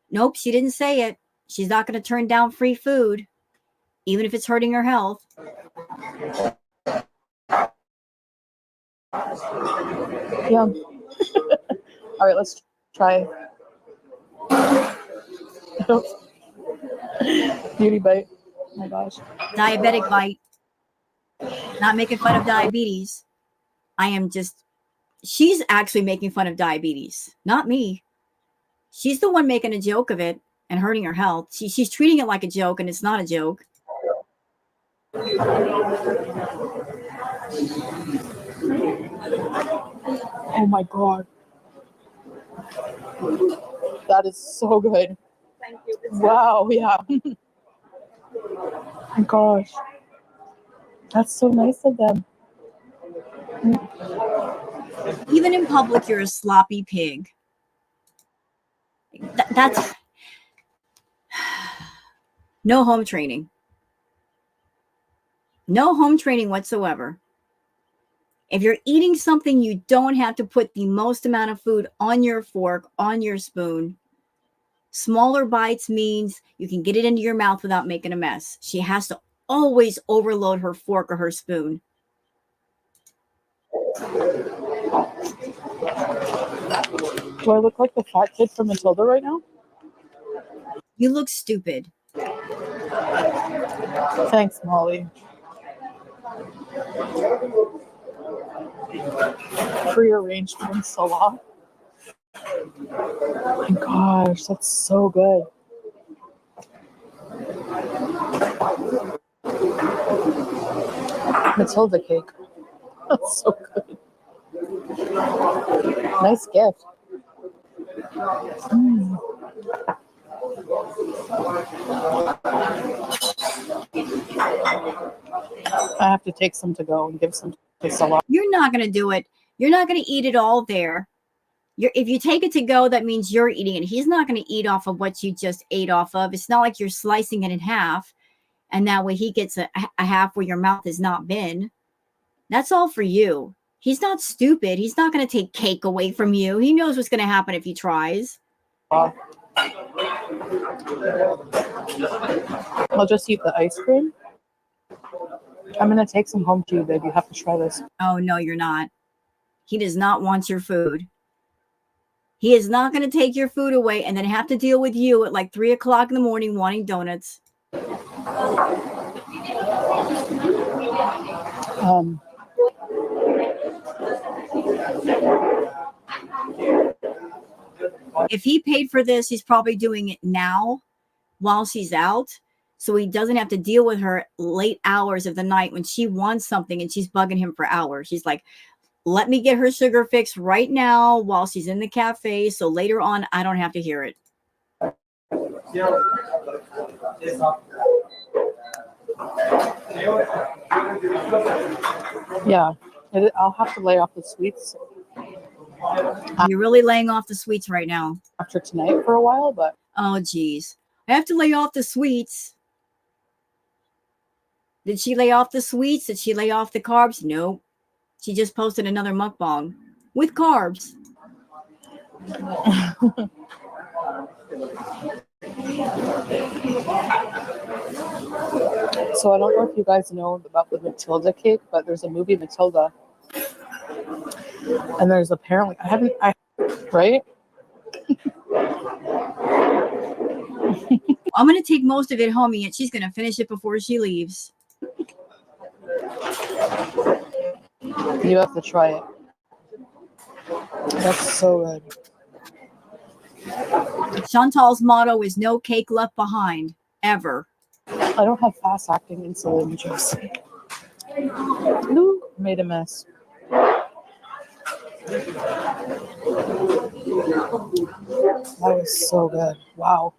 Nope, she didn't say it. She's not going to turn down free food, even if it's hurting her health. Yum. All right, let's try. Beauty bite. Oh my gosh. Diabetic bite. Not making fun of diabetes. I am just, she's actually making fun of diabetes, not me. She's the one making a joke of it and hurting her health. She's treating it like a joke, and it's not a joke. Oh my god. That is so good. Thank you. Wow, yeah. My gosh. That's so nice of them. Even in public, you're a sloppy pig. That's no home training. No home training whatsoever. If you're eating something, you don't have to put the most amount of food on your fork, on your spoon. Smaller bites means you can get it into your mouth without making a mess. She has to always overload her fork or her spoon. Do I look like the fat kid from Matilda right now? You look stupid. Thanks, Molly. Prearranged from Salah. Oh my gosh, that's so good. Matilda cake. That's so good. Nice gift. Mm. I have to take some to go and give some to Salah. You're not going to do it. You're not going to eat it all there. If you take it to go, that means you're eating it. He's not going to eat off of what you just ate off of. It's not like you're slicing it in half, and that way he gets a half where your mouth has not been. That's all for you. He's not stupid. He's not going to take cake away from you. He knows what's going to happen if he tries. I'll just eat the ice cream. I'm going to take some home to you, babe. You have to try this. Oh, no, you're not. He does not want your food. He is not going to take your food away and then have to deal with you at like 3 o'clock in the morning wanting donuts. If he paid for this, he's probably doing it now while she's out, so he doesn't have to deal with her late hours of the night when she wants something and she's bugging him for hours. She's like, let me get her sugar fix right now while she's in the cafe, so later on I don't have to hear it. Yeah, I'll have to lay off the sweets You're really laying off the sweets right now. after tonight for a while, but Oh, geez. I have to lay off the sweets. Did she lay off the sweets? Did she lay off the carbs? Nope. She just posted another mukbang with carbs. So I don't know if you guys know about the Matilda cake, but there's a movie Matilda, and there's apparently right? I'm going to take most of it home, and she's going to finish it before she leaves. You have to try it. That's so good. Chantal's motto is no cake left behind, ever. I don't have fast acting insulin, Josie. Ooh, made a mess. That was so good. Wow.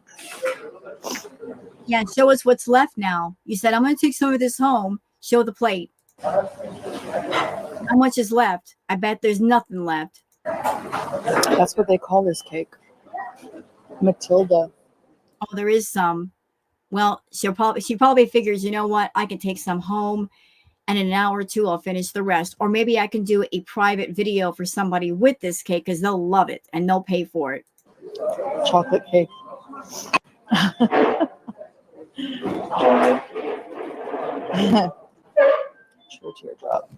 Yeah, show us what's left now. You said, I'm going to take some of this home. Show the plate. How much is left? I bet there's nothing left. That's what they call this cake. Matilda. Oh, there is some. Well, she probably figures, you know what? I can take some home, and in an hour or two, I'll finish the rest. Or maybe I can do a private video for somebody with this cake because they'll love it and they'll pay for it. Chocolate cake. True teardrop.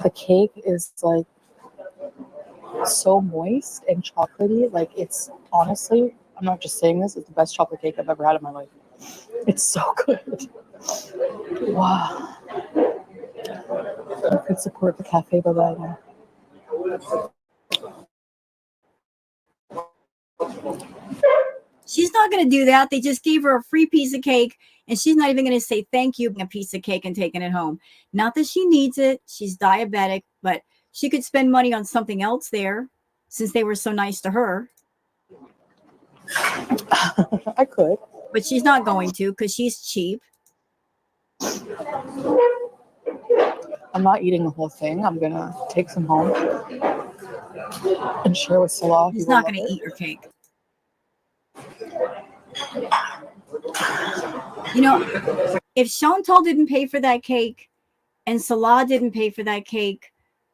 The cake is like so moist and chocolatey. Like it's honestly, I'm not just saying this, it's the best chocolate cake I've ever had in my life. It's so good. Wow. I could support the cafe by that now. She's not going to do that. They just gave her a free piece of cake, and she's not even going to say thank you, a piece of cake and taking it home. Not that she needs it. She's diabetic, but she could spend money on something else there since they were so nice to her. I could. But she's not going to because she's cheap. I'm not eating the whole thing. I'm gonna take some home and share with Salah. She's not going to eat your cake. You know, if Chantal didn't pay for that cake and Salah didn't pay for that cake,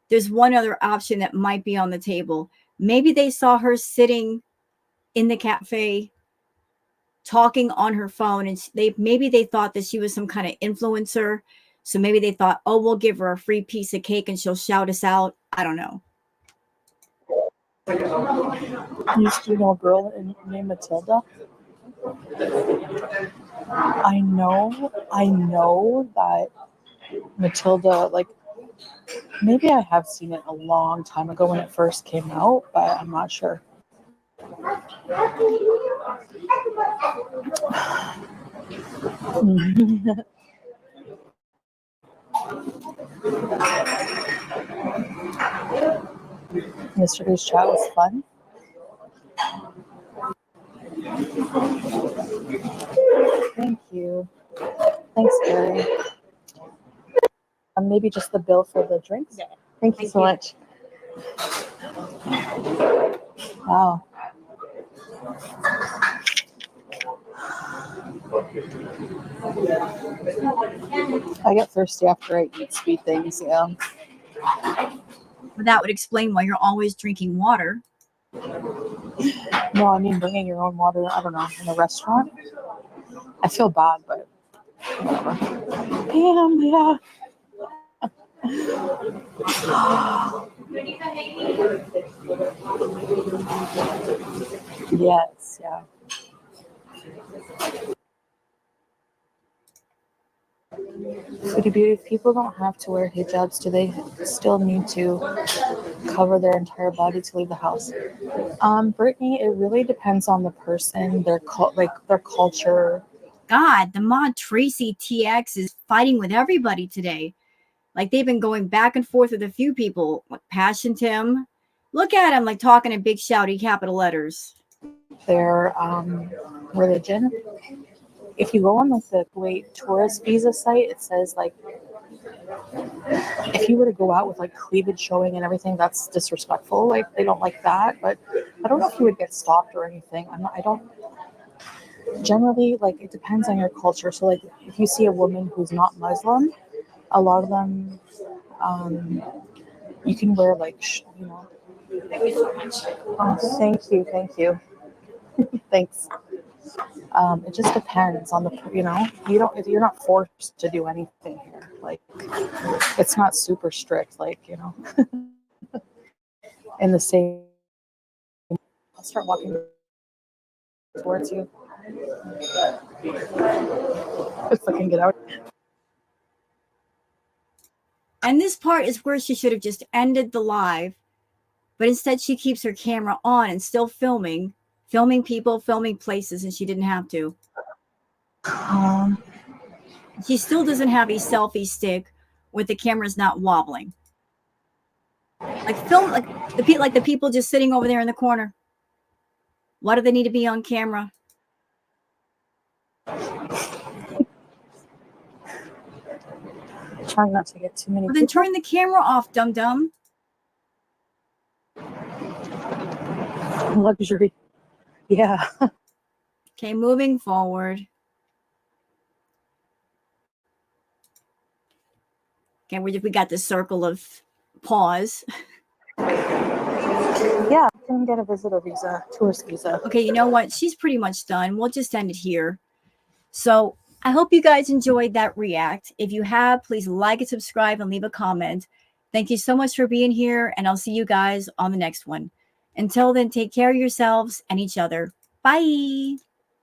there's one other option that might be on the table. Maybe they saw her sitting in the cafe talking on her phone, and maybe they thought that she was some kind of influencer. So maybe they thought, oh, we'll give her a free piece of cake and she'll shout us out. I don't know. You know a girl named Matilda? I know that Matilda, like, maybe I have seen it a long time ago when it first came out, but I'm not sure. Yesterday's chat was fun. Thank you. Thanks, Gary. Maybe just the bill for the drinks? Yeah. Thank you so much. Wow. I get thirsty after I eat sweet things, yeah. But that would explain why you're always drinking water. No, I mean bringing your own water, I don't know, in a restaurant. I feel bad, but whatever. Damn, yeah. Yes, yeah. Pretty beauty, if people don't have to wear hijabs, do they still need to cover their entire body to leave the house? Brittany, it really depends on the person, their culture. God, the mod Tracy TX is fighting with everybody today. Like they've been going back and forth with a few people. Like Passion Tim. Look at him like talking in big shouty capital letters. Their religion. If you go on like the Kuwait tourist visa site, it says like if you were to go out with like cleavage showing and everything, that's disrespectful. Like they don't like that. But I don't know if you would get stopped or anything. I don't. Generally, like it depends on your culture. So like if you see a woman who's not Muslim, a lot of them, you can wear like Thank you so much. Oh, thank you. Thanks. It just depends on the, you're not forced to do anything here. Like, it's not super strict, like, in the same. I'll start walking towards you. If I can get out. And this part is where she should have just ended the live, but instead she keeps her camera on and still filming people, filming places, and she didn't have to. She still doesn't have a selfie stick where the camera's not wobbling. Like film, like the people just sitting over there in the corner. Why do they need to be on camera? Trying not to get too many. Well, then turn the camera off, dum dum. Luxury. Yeah. Okay, moving forward. Okay, we got the circle of pause. Yeah, I can get a visitor visa, tourist visa. Okay, you know what? She's pretty much done. We'll just end it here. So I hope you guys enjoyed that react. If you have, please like and subscribe and leave a comment. Thank you so much for being here, and I'll see you guys on the next one. Until then, take care of yourselves and each other. Bye.